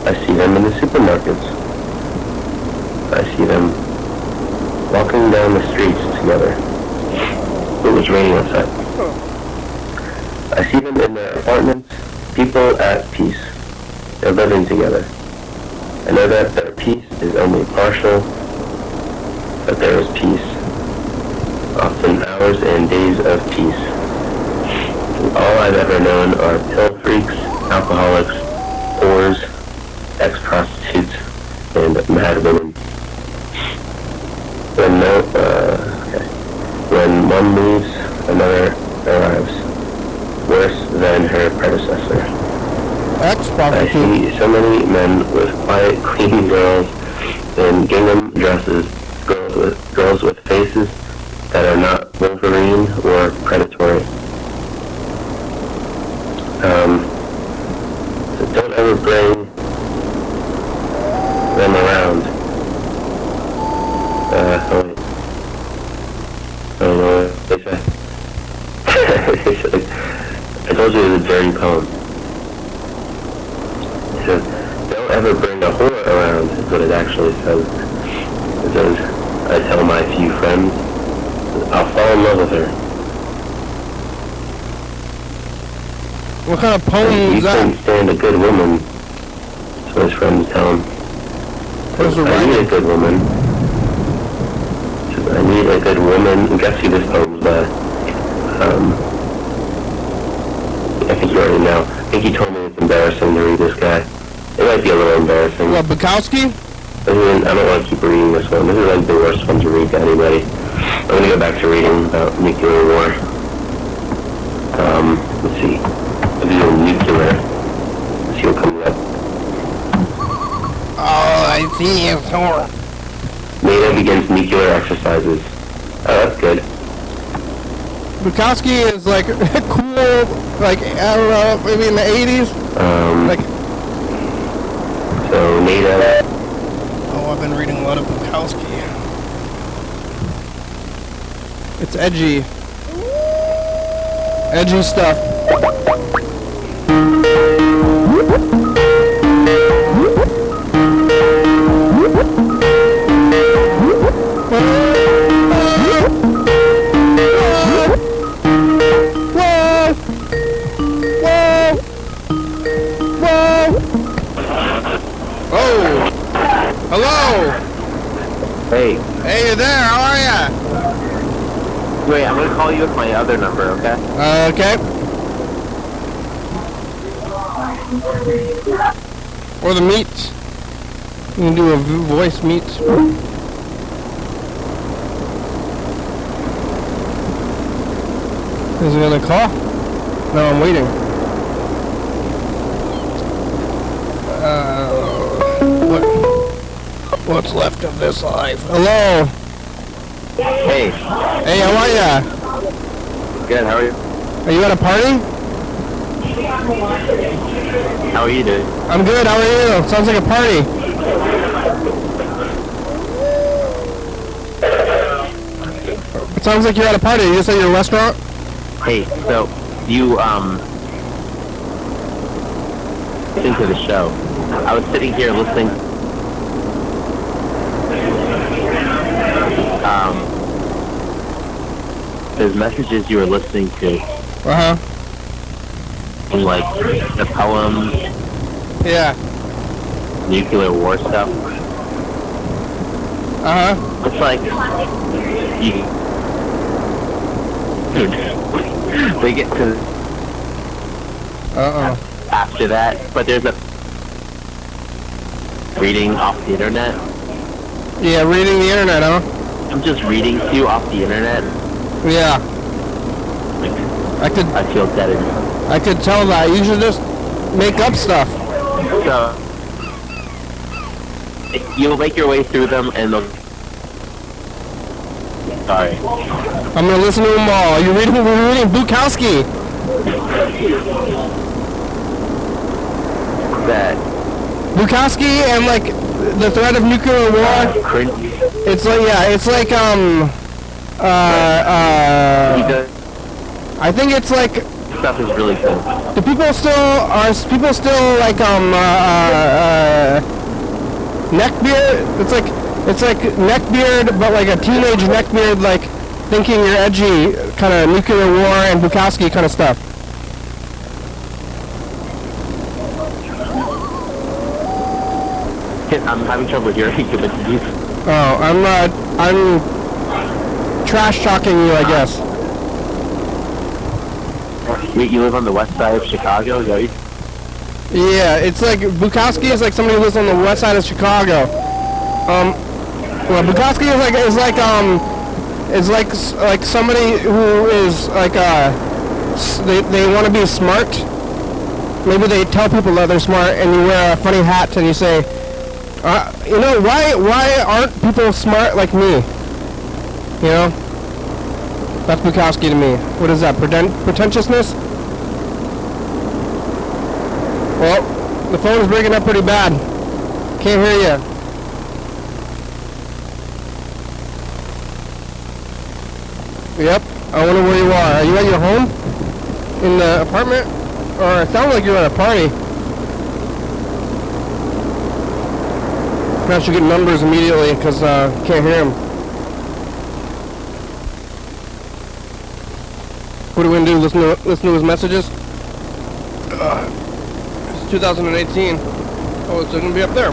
[SPEAKER 6] I see them in the supermarkets. I see them walking down the streets together. It was raining outside. I see them in their apartments, people at peace. They're living together. I know that their peace is only partial, but there is peace. Often hours and days of peace. All I've ever known are pill freaks, alcoholics, whores, ex-prostitutes, and mad women. When one leaves, another arrives, worse than her predecessor. I see so many men with quiet, clean girls in gingham dresses, girls with faces that are not Wolverine or predatory. So don't ever bring them around. Wait. I don't know what they say. I told you it was a dirty poem. It says, don't ever bring a whore around, is what it actually says. It says, I tell my few friends, I'll fall in love with her.
[SPEAKER 1] What kind of poem is that?
[SPEAKER 6] You couldn't stand a good woman, so his friends tell him. I need a good woman. I need a good woman. Guess who this poem's by? I think you already know. I think he told me it's embarrassing to read this guy. It might be a little embarrassing.
[SPEAKER 1] What, Bukowski?
[SPEAKER 6] I mean, I don't want to keep reading this one. This is like the worst one to read to anybody. I'm going to go back to reading about nuclear war. Let's see. Let's do nuclear. Let's see what comes up.
[SPEAKER 1] Oh, I see it's horrible.
[SPEAKER 6] NATO begins nuclear exercises. Oh, that's good.
[SPEAKER 1] Bukowski is like cool, like, I don't know, maybe in the 80s? Like,
[SPEAKER 6] so NATO.
[SPEAKER 1] Oh, I've been reading a lot of Bukowski. It's edgy. Edgy stuff.
[SPEAKER 7] Hello!
[SPEAKER 6] Hey.
[SPEAKER 7] Hey, you there? How are ya?
[SPEAKER 6] Wait, I'm gonna call you with my other number, okay?
[SPEAKER 1] Okay. Or the meet. You can do a voice meet. Is it gonna call? No, I'm waiting. What's left of this life? Hello.
[SPEAKER 6] Hey.
[SPEAKER 1] Hey, how are ya?
[SPEAKER 6] Good, how are you?
[SPEAKER 1] Are you at a party?
[SPEAKER 6] How are you doing?
[SPEAKER 1] I'm good, how are you? Sounds like a party. It sounds like you're at a party. You just at your restaurant?
[SPEAKER 6] Hey, so, you, into the show. I was sitting here listening. There's messages you were listening to.
[SPEAKER 1] Uh-huh.
[SPEAKER 6] Like, the poems.
[SPEAKER 1] Yeah.
[SPEAKER 6] Nuclear war stuff.
[SPEAKER 1] Uh-huh.
[SPEAKER 6] It's like, they get to after that, but there's a reading off the internet.
[SPEAKER 1] Yeah, reading the internet, huh?
[SPEAKER 6] I'm just reading to you off the internet.
[SPEAKER 1] Yeah. I
[SPEAKER 6] feel dead inside.
[SPEAKER 1] I could tell that. You should just make up stuff.
[SPEAKER 6] So you'll make your way through them and they'll... Sorry.
[SPEAKER 1] I'm gonna listen to them all. We're reading Bukowski.
[SPEAKER 6] That
[SPEAKER 1] Bukowski and like the threat of nuclear war. It's like, yeah, it's like
[SPEAKER 6] he does.
[SPEAKER 1] I think it's like
[SPEAKER 6] stuff is really thin.
[SPEAKER 1] Do people still like neck beard? It's like neck beard, but like a teenage neck beard, like thinking you're edgy, kind of nuclear war and Bukowski kind of stuff.
[SPEAKER 6] I'm having trouble hearing you, but you...
[SPEAKER 1] Oh, I'm trash talking you, I guess.
[SPEAKER 6] You live on the west side of Chicago, is that right?
[SPEAKER 1] Yeah, it's like Bukowski is like somebody who lives on the west side of Chicago. Well, Bukowski is like somebody who is like they want to be smart. Maybe they tell people that they're smart, and you wear a funny hat and you say, you know, why aren't people smart like me? You know, that's Bukowski to me. What is that? Pretentiousness? Well, the phone is breaking up pretty bad. Can't hear you. Yep, I wonder where you are. Are you at your home? In the apartment? Or it sounds like you're at a party. I should get numbers immediately because can't hear him. What are we gonna do? Listen to his messages? It's 2018. Oh, it's gonna be up there.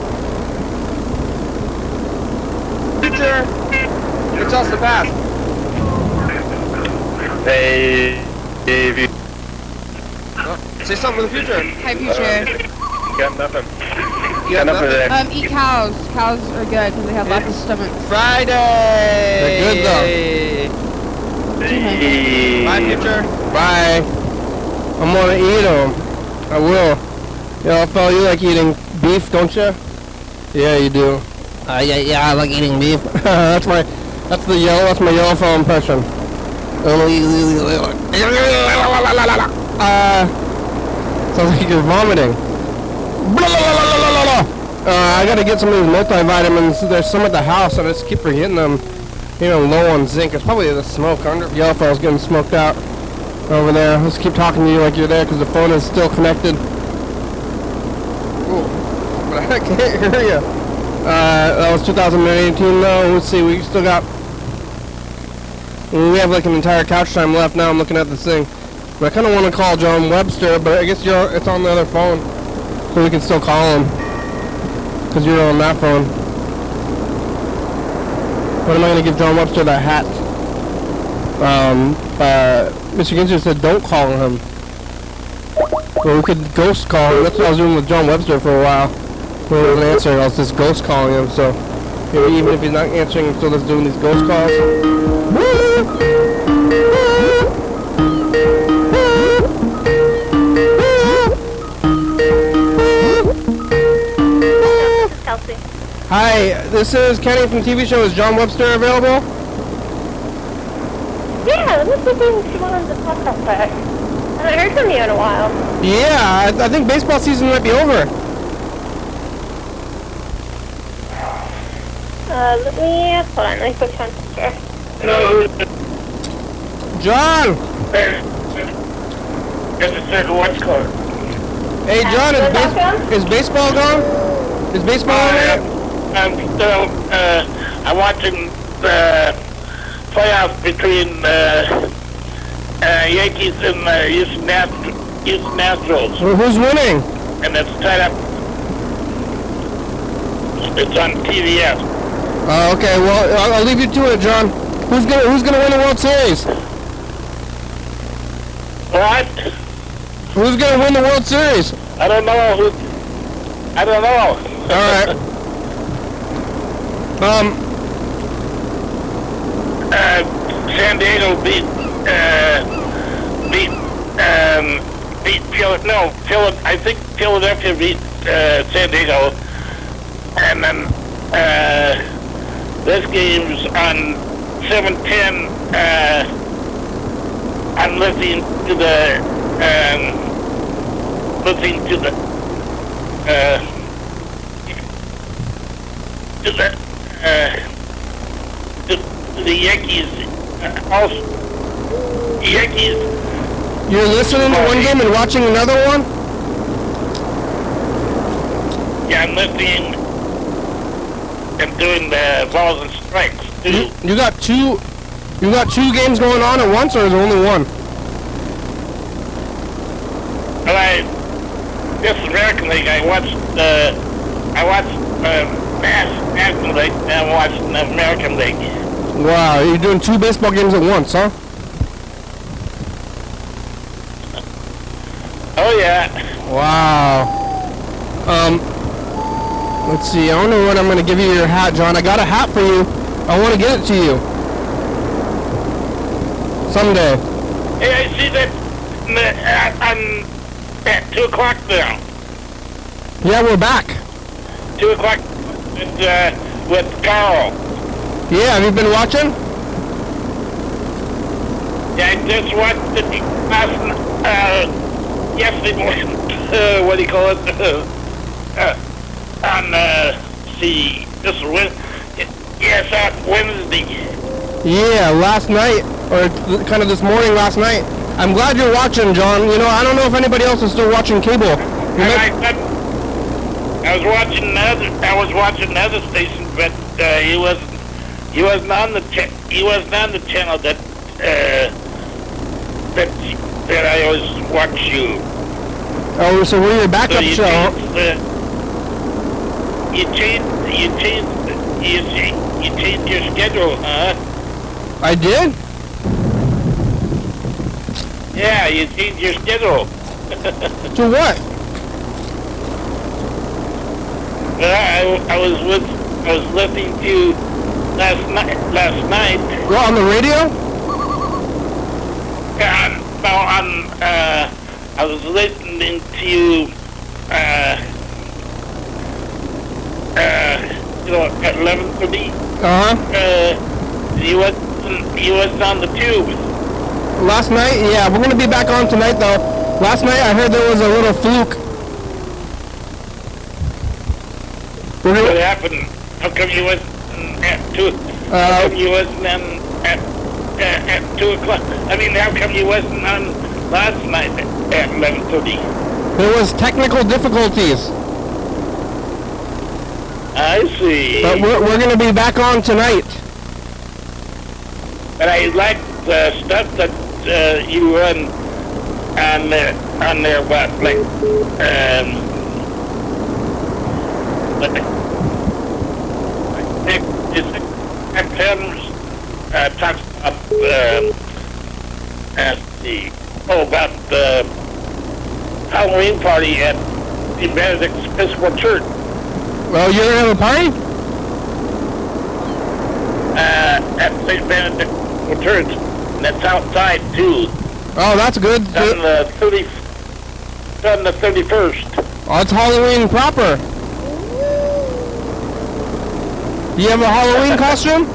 [SPEAKER 1] Future. It's us the past.
[SPEAKER 5] Hey, Dave.
[SPEAKER 1] Oh, say something for the future.
[SPEAKER 8] Hi, future.
[SPEAKER 5] Got nothing.
[SPEAKER 1] You got nothing
[SPEAKER 5] today.
[SPEAKER 8] Eat cows. Cows are good because they have lots of stomachs.
[SPEAKER 1] Friday. They're good though.
[SPEAKER 5] Hey.
[SPEAKER 1] Bye, future. Bye. I'm gonna eat them. I will. Yeah, fellow, you like eating beef, don't you? Yeah, you do. Yeah, I like eating beef. that's my yellow fellow impression. Sounds like you're vomiting. I gotta get some of these multivitamins. There's some at the house, and I just keep forgetting them. You know, low on zinc. It's probably the smoke. I wonder if Yellowfellow's getting smoked out over there. Let's keep talking to you like you're there because the phone is still connected. Ooh, but I can't hear you. That was 2018 though. Let's see, we still got... We have like an entire couch time left now. I'm looking at this thing. But I kind of want to call John Webster, but I guess it's on the other phone. So we can still call him. Because you're on that phone. What am I going to give John Webster that hat? Mr. Ginter said don't call him. Well, we could ghost call him. That's what I was doing with John Webster for a while. When he wasn't answering, I was just ghost calling him. So even if he's not answering, I'm still just doing these ghost calls. Hi, this is Kenny from TV show. Is John Webster available?
[SPEAKER 9] Yeah, this is the thing she wanted to talk about back. I haven't heard from you in a while.
[SPEAKER 1] Yeah, I think baseball season might be over.
[SPEAKER 9] Let me, hold on, let me put you on speaker.
[SPEAKER 1] John!
[SPEAKER 5] Just a second, what's called?
[SPEAKER 1] Hey, John, is baseball gone? Is baseball over?
[SPEAKER 5] I'm watching the playoffs between Yankees and Houston Nationals.
[SPEAKER 1] Well, who's winning?
[SPEAKER 5] And it's tied up. It's on TVS.
[SPEAKER 1] Oh, okay. Well, I'll leave you to it, John. Who's gonna win the World Series?
[SPEAKER 5] What?
[SPEAKER 1] Who's gonna win the World Series?
[SPEAKER 5] I don't know. I don't know.
[SPEAKER 1] All right.
[SPEAKER 5] San Diego beat I think Philadelphia beat San Diego, and then this game's on 7:10. I'm listening to the the Yankees also. Yankees
[SPEAKER 1] You're listening to one game and watching another one?
[SPEAKER 10] Yeah, I'm listening and doing the balls and strikes too.
[SPEAKER 1] You got two games going on at once, or is there only one?
[SPEAKER 10] Well, this American League, I watched National League, and I watched the American League.
[SPEAKER 1] Wow, you're doing two baseball games at once, huh?
[SPEAKER 10] Oh yeah.
[SPEAKER 1] Wow. Let's see. I don't know what I'm gonna give you your hat, John. I got a hat for you. I want to get it to you someday.
[SPEAKER 10] Hey, I see that at 2 o'clock now.
[SPEAKER 1] Yeah, we're back.
[SPEAKER 10] 2 o'clock with Carl.
[SPEAKER 1] Yeah, have you been watching?
[SPEAKER 10] Yeah, I just watched it yesterday morning. What do you call it? On this Wednesday.
[SPEAKER 1] Yeah, last night, or kind of this morning last night. I'm glad you're watching, John. You know, I don't know if anybody else is still watching cable.
[SPEAKER 10] I was watching another station, but he wasn't on the channel that I always watch you.
[SPEAKER 1] Oh, so we're your backup show.
[SPEAKER 10] You changed your schedule, huh?
[SPEAKER 1] I did?
[SPEAKER 10] Yeah, you changed your schedule.
[SPEAKER 1] To what?
[SPEAKER 10] Well, I was listening to you last night.
[SPEAKER 1] Well, on the radio?
[SPEAKER 10] I was listening to you, at 11:30. You wasn't on the tube.
[SPEAKER 1] Last night? Yeah, we're gonna be back on tonight though. Last night I heard there was a little fluke.
[SPEAKER 10] What happened? How come you wasn't at 2? How come you wasn't on at 2 o'clock? I mean, how come you wasn't on last night at 11:30?
[SPEAKER 1] There was technical difficulties.
[SPEAKER 10] I see.
[SPEAKER 1] But we're going to be back on tonight.
[SPEAKER 10] But I like the stuff that you run on there, but like, talks about the Halloween party at the Benedict's Episcopal Church.
[SPEAKER 1] Well, you're going to have a party?
[SPEAKER 10] At St. Benedict's Church, and that's outside too.
[SPEAKER 1] Oh, that's good.
[SPEAKER 10] On the 31st.
[SPEAKER 1] Oh, it's Halloween proper. Do you have a Halloween costume?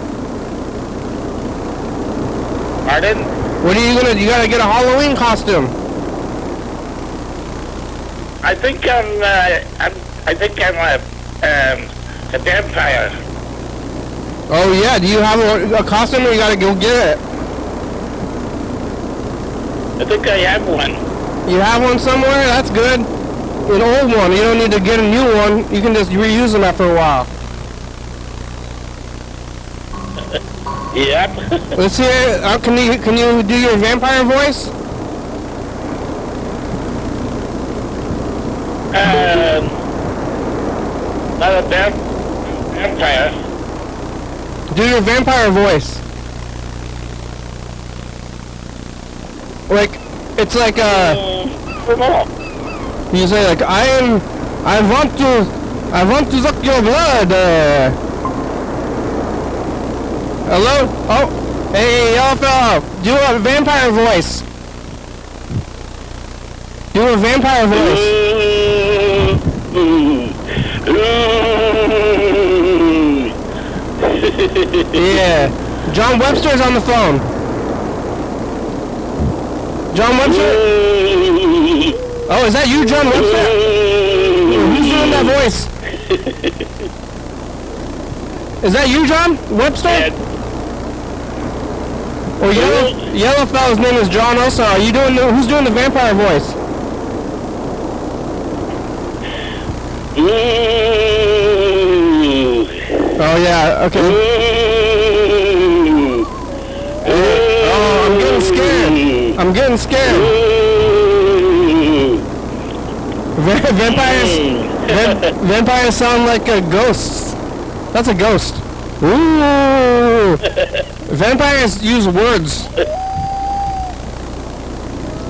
[SPEAKER 10] Pardon?
[SPEAKER 1] What are you gonna? You gotta get a Halloween costume.
[SPEAKER 10] I think I'm a vampire.
[SPEAKER 1] Oh yeah. Do you have a costume, or you gotta go get it?
[SPEAKER 10] I think I have one.
[SPEAKER 1] You have one somewhere? That's good. An old one. You don't need to get a new one. You can just reuse them after a while.
[SPEAKER 10] Yep.
[SPEAKER 1] Let's hear. Can you do your vampire voice?
[SPEAKER 10] Not a vampire.
[SPEAKER 1] Do your vampire voice. Like, it's like you say like I want to suck your blood. Hello? Oh, hey, y'all fella, do a vampire voice. Do a vampire voice. Yeah. John Webster's on the phone. John Webster? Oh, is that you, John Webster? Who's doing that voice? Is that you, John Webster? Oh, yellow fella's name is John also. Are you doing who's doing the vampire voice?
[SPEAKER 10] Ooh.
[SPEAKER 1] Oh yeah, okay.
[SPEAKER 10] Ooh.
[SPEAKER 1] Oh, I'm getting scared. I'm getting scared. Vampires sound like ghosts. That's a ghost. Ooh. Vampires use words.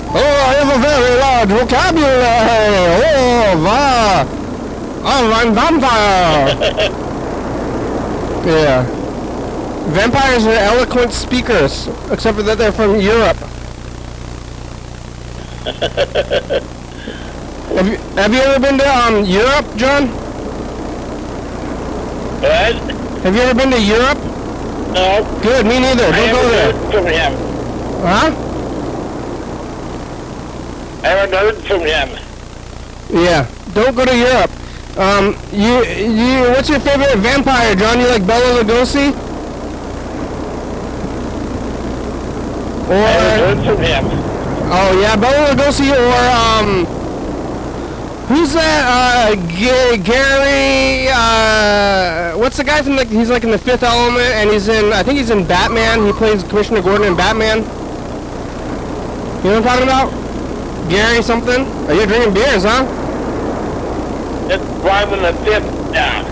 [SPEAKER 1] Oh, I have a very large vocabulary. Oh, I'm vampire. Yeah. Vampires are eloquent speakers, except for that they're from Europe. Have you ever been to Europe, John?
[SPEAKER 10] What?
[SPEAKER 1] Have you ever been to Europe?
[SPEAKER 10] No.
[SPEAKER 1] Good, me neither. Don't go there.
[SPEAKER 10] From him.
[SPEAKER 1] Huh?
[SPEAKER 10] I haven't heard from him.
[SPEAKER 1] Yeah, don't go to Europe. What's your favorite vampire, John? You like Bela Lugosi?
[SPEAKER 10] I haven't heard from him.
[SPEAKER 1] Oh yeah, Bela Lugosi or who's that? Gary. What's the guy from he's like in The Fifth Element, and I think he's in Batman. He plays Commissioner Gordon in Batman. You know what I'm talking about? Gary something? Oh, you're drinking beers, huh?
[SPEAKER 10] It's driving the fifth now.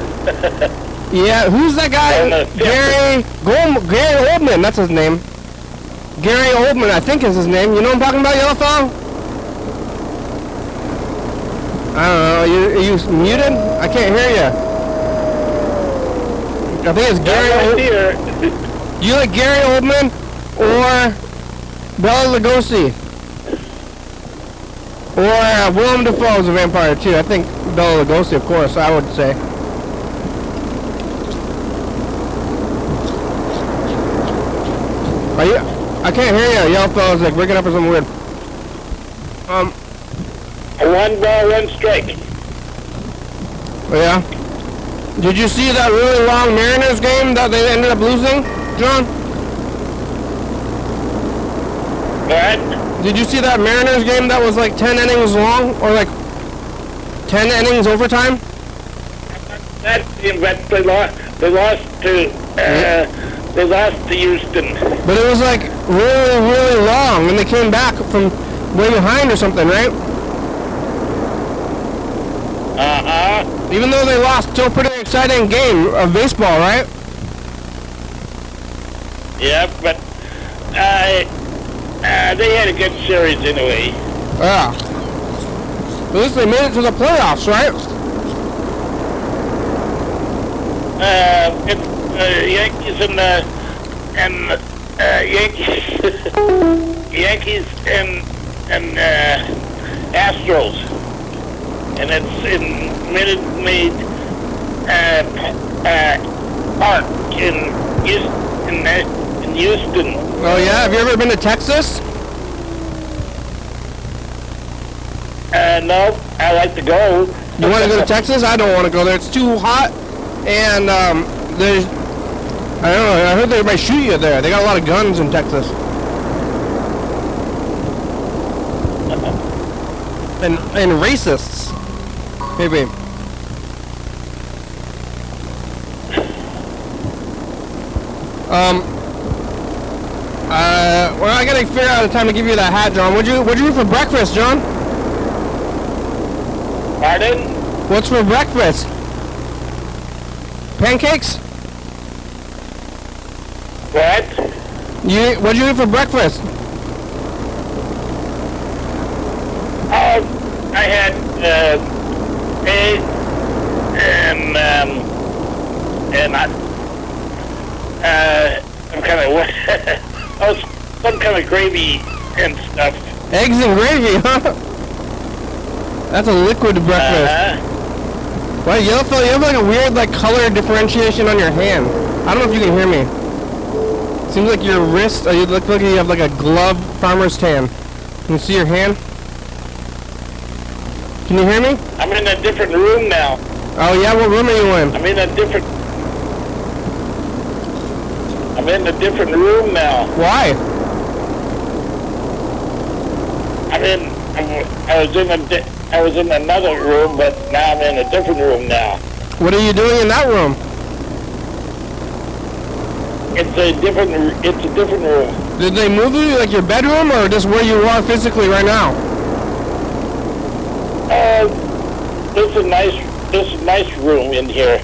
[SPEAKER 1] Yeah, who's that guy? Gary Oldman, that's his name. Gary Oldman, I think is his name. You know what I'm talking about, yellow fellow? I don't know. Are you muted? I can't hear you. I think it's Gary Oldman. You like Gary Oldman or Bela Lugosi? Or Willem Dafoe is a vampire too. I think Bela Lugosi, of course, I would say. Are you? I can't hear you. Yellow fellow's like waking up or something weird.
[SPEAKER 10] One ball, one strike.
[SPEAKER 1] Yeah. Did you see that really long Mariners game that they ended up losing, John?
[SPEAKER 10] What?
[SPEAKER 1] Did you see that Mariners game that was like 10 innings long, or like 10 innings overtime?
[SPEAKER 10] That team, but they lost to Houston.
[SPEAKER 1] But it was like really, really long, and they came back from way behind or something, right? Even though they lost, still pretty exciting game of baseball, right?
[SPEAKER 10] Yeah, but they had a good series anyway.
[SPEAKER 1] Yeah. At least they made it to the playoffs, right?
[SPEAKER 10] It's Yankees and Yankees and Astros, and it's in Minute Maid Park in Houston.
[SPEAKER 1] Oh yeah, have you ever been to Texas?
[SPEAKER 10] No, I like to go.
[SPEAKER 1] You want to go to Texas? I don't want to go there. It's too hot, and there's, I don't know, I heard they might shoot you there. They got a lot of guns in Texas. And racists, maybe. Well, I gotta figure out a time to give you that hat, John. What'd you eat for breakfast, John?
[SPEAKER 10] Pardon?
[SPEAKER 1] What's for breakfast? Pancakes?
[SPEAKER 10] What?
[SPEAKER 1] What'd you eat for breakfast?
[SPEAKER 10] Oh, I had eggs and some kind of some kind of gravy and stuff.
[SPEAKER 1] Eggs and gravy, huh? That's a liquid breakfast. Well, Yellowfell, you have like a weird color differentiation on your hand. I don't know if you can hear me. Seems like your wrist, you look like you have like a glove farmer's tan. Can you see your hand? Can you hear me?
[SPEAKER 10] I'm in a different room now.
[SPEAKER 1] Oh yeah, what room are you in?
[SPEAKER 10] I'm in a different I'm in a different room now.
[SPEAKER 1] Why?
[SPEAKER 10] I was in another room, but now I'm in a different room now.
[SPEAKER 1] What are you doing in that room?
[SPEAKER 10] It's a different room.
[SPEAKER 1] Did they move you, like your bedroom, or just where you are physically right now?
[SPEAKER 10] This is a nice room in here.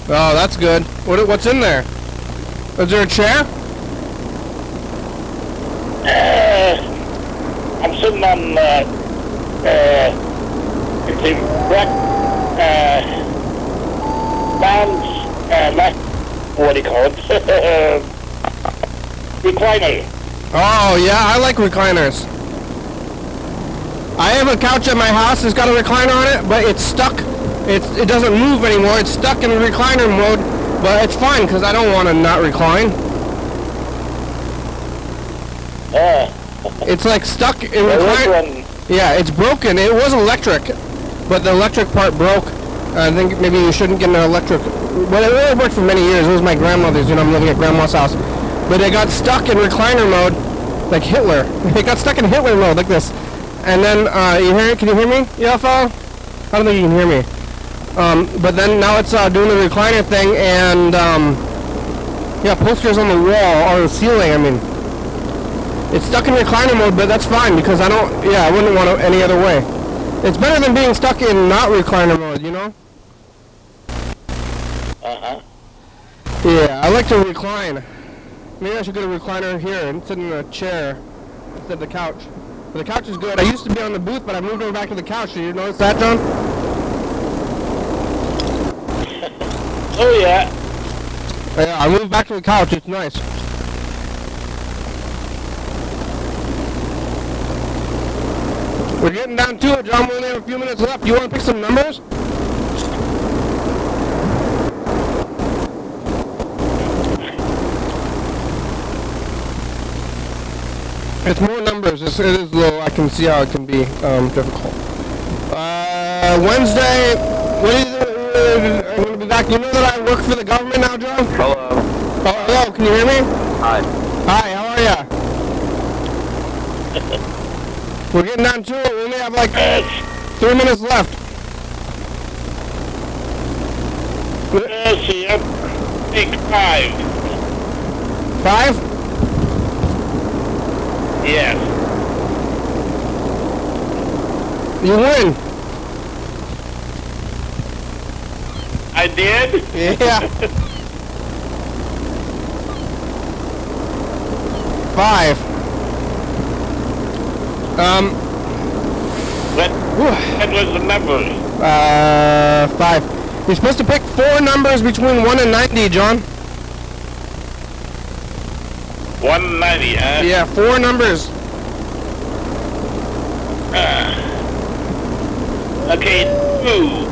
[SPEAKER 1] Oh, that's good. What's in there? Is there a chair?
[SPEAKER 10] I'm sitting on it's a what do you call it? Recliner.
[SPEAKER 1] Oh yeah, I like recliners. I have a couch at my house. It's got a recliner on it, but it's stuck. It doesn't move anymore. It's stuck in recliner mode, but it's fine because I don't want to not recline. It's like stuck in recliner. Yeah, it's broken. It was electric, but the electric part broke. I think maybe you shouldn't get an electric. Well, it really worked for many years. It was my grandmother's. You know, I'm living at grandma's house, but it got stuck in recliner mode, like Hitler. It got stuck in Hitler mode, like this. And then you hear it? Can you hear me, UFO? I don't think you can hear me. But then now it's doing the recliner thing, and yeah, posters on the wall or the ceiling. I mean, it's stuck in recliner mode, but that's fine because I don't. Yeah, I wouldn't want it any other way. It's better than being stuck in not recliner mode, you know? Yeah, I like to recline. Maybe I should get a recliner here and sit in a chair instead of the couch. But the couch is good. I used to be on the booth, but I moved over back to the couch. Did you notice that, John?
[SPEAKER 10] Oh, yeah.
[SPEAKER 1] Yeah, I moved back to the couch. It's nice. We're getting down to it, John. We only have a few minutes left. You want to pick some numbers? It's more numbers. It is low. I can see how it can be difficult. Wednesday. What is it? I'm going to be back. You know that I work for the government now, John?
[SPEAKER 5] Hello.
[SPEAKER 1] Oh, hello. Can you hear me?
[SPEAKER 5] Hi.
[SPEAKER 1] Hi. How are ya? We're getting down to it. We only have like 3 minutes left.
[SPEAKER 10] Let's see. I think 5.
[SPEAKER 1] 5?
[SPEAKER 10] Yes.
[SPEAKER 1] You win.
[SPEAKER 10] I did?
[SPEAKER 1] Yeah. 5.
[SPEAKER 10] What was the number?
[SPEAKER 1] 5. You're supposed to pick 4 numbers between 1 and 90, John.
[SPEAKER 10] 190, huh?
[SPEAKER 1] Yeah, 4 numbers.
[SPEAKER 10] Okay, 2.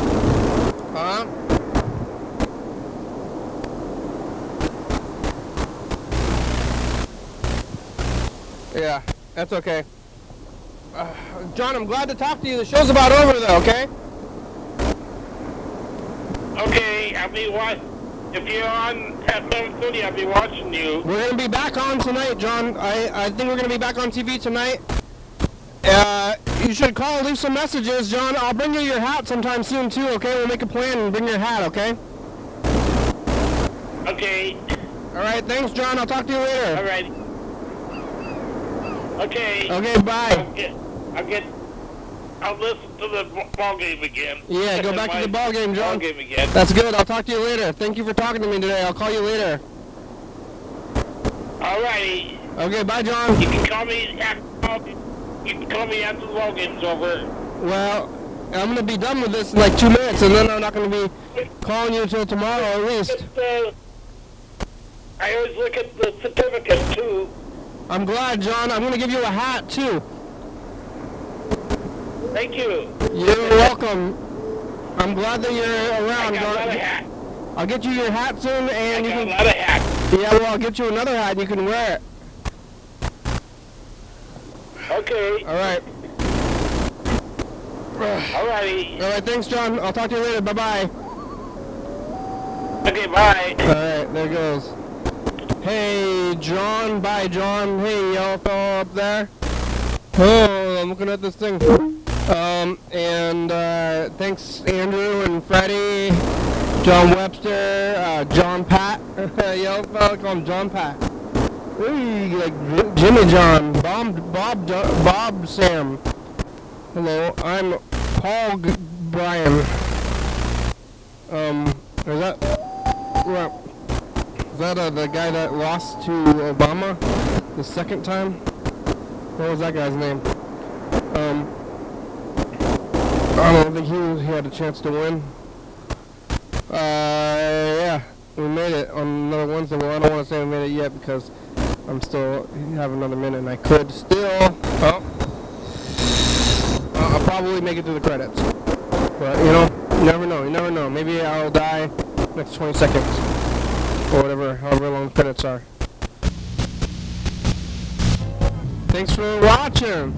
[SPEAKER 1] Yeah, that's okay. John, I'm glad to talk to you. The show's about over, though, okay?
[SPEAKER 10] Okay, I'll be watching. If you're on at 7:30, I'll be watching you.
[SPEAKER 1] We're going to be back on tonight, John. I think we're going to be back on TV tonight. You should call, leave some messages, John. I'll bring you your hat sometime soon, too, okay? We'll make a plan and bring your hat, okay?
[SPEAKER 10] Okay.
[SPEAKER 1] All right, thanks, John. I'll talk to you later.
[SPEAKER 10] All right. Okay.
[SPEAKER 1] Okay, bye.
[SPEAKER 10] I'll listen to the ball game again.
[SPEAKER 1] Yeah, go back to the ball game, John.
[SPEAKER 10] Ball game again.
[SPEAKER 1] That's good. I'll talk to you later. Thank you for talking to me today. I'll call you later.
[SPEAKER 10] All righty.
[SPEAKER 1] Okay, bye, John.
[SPEAKER 10] You can call me after the ball game's over.
[SPEAKER 1] Well, I'm going to be done with this in like 2 minutes, and then I'm not going to be calling you until tomorrow at least.
[SPEAKER 10] I always look at the certificate, too.
[SPEAKER 1] I'm glad, John. I'm going to give you a hat, too.
[SPEAKER 10] Thank you.
[SPEAKER 1] You're welcome. I'm glad that you're around.
[SPEAKER 10] I got a lot of hats.
[SPEAKER 1] I'll get you your hat soon, and
[SPEAKER 10] I got a lot of hats.
[SPEAKER 1] Yeah, well, I'll get you another hat, and you can wear it.
[SPEAKER 10] Okay.
[SPEAKER 1] All right.
[SPEAKER 10] All righty.
[SPEAKER 1] All right, thanks, John. I'll talk to you later. Bye-bye.
[SPEAKER 10] Okay, bye.
[SPEAKER 1] All right, there goes. Hey, John. Bye, John. Hey, y'all fellow up there. Oh, I'm looking at this thing. Thanks, Andrew and Freddy, John Webster, John Pat. Y'all fellow call him John Pat. Hey, like Jimmy John, Bob Sam. Hello, I'm Paul Brian. Is that the guy that lost to Obama the second time? What was that guy's name? I don't think he had a chance to win. Yeah, we made it on another Wednesday. Well, I don't want to say we made it yet because I'm still have another minute and I could still. I'll probably make it to the credits. But, you know, you never know. You never know. Maybe I'll die next 20 seconds. Or whatever, however long the credits are. Thanks for watching.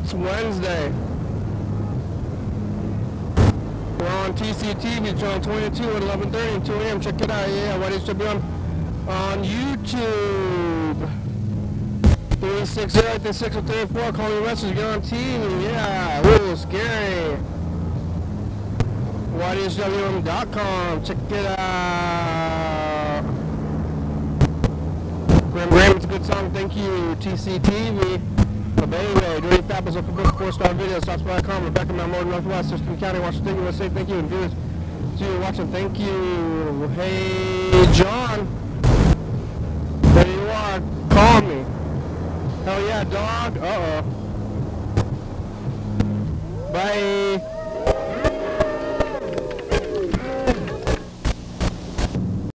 [SPEAKER 1] It's Wednesday. We're on TCTV Channel 22 at 11:30 and 2 a.m. Check it out. Yeah, YDHWM on YouTube. 360-836-34. Call me a message. Get on TV. Yeah. Ooh, scary. YDHWM.com. Check it out. Graham, it's a good song. Thank you. TCTV. Baby, Dirty Fabulous Open Book, 4-star videos, Southside.com, Rebecca, Mount Morgan, Northwest, Thurston County, Washington, USA. Thank you, and viewers, to you watching. Thank you. Hey, John. There you are. Call me. Hell yeah, dog. Uh-oh. Bye.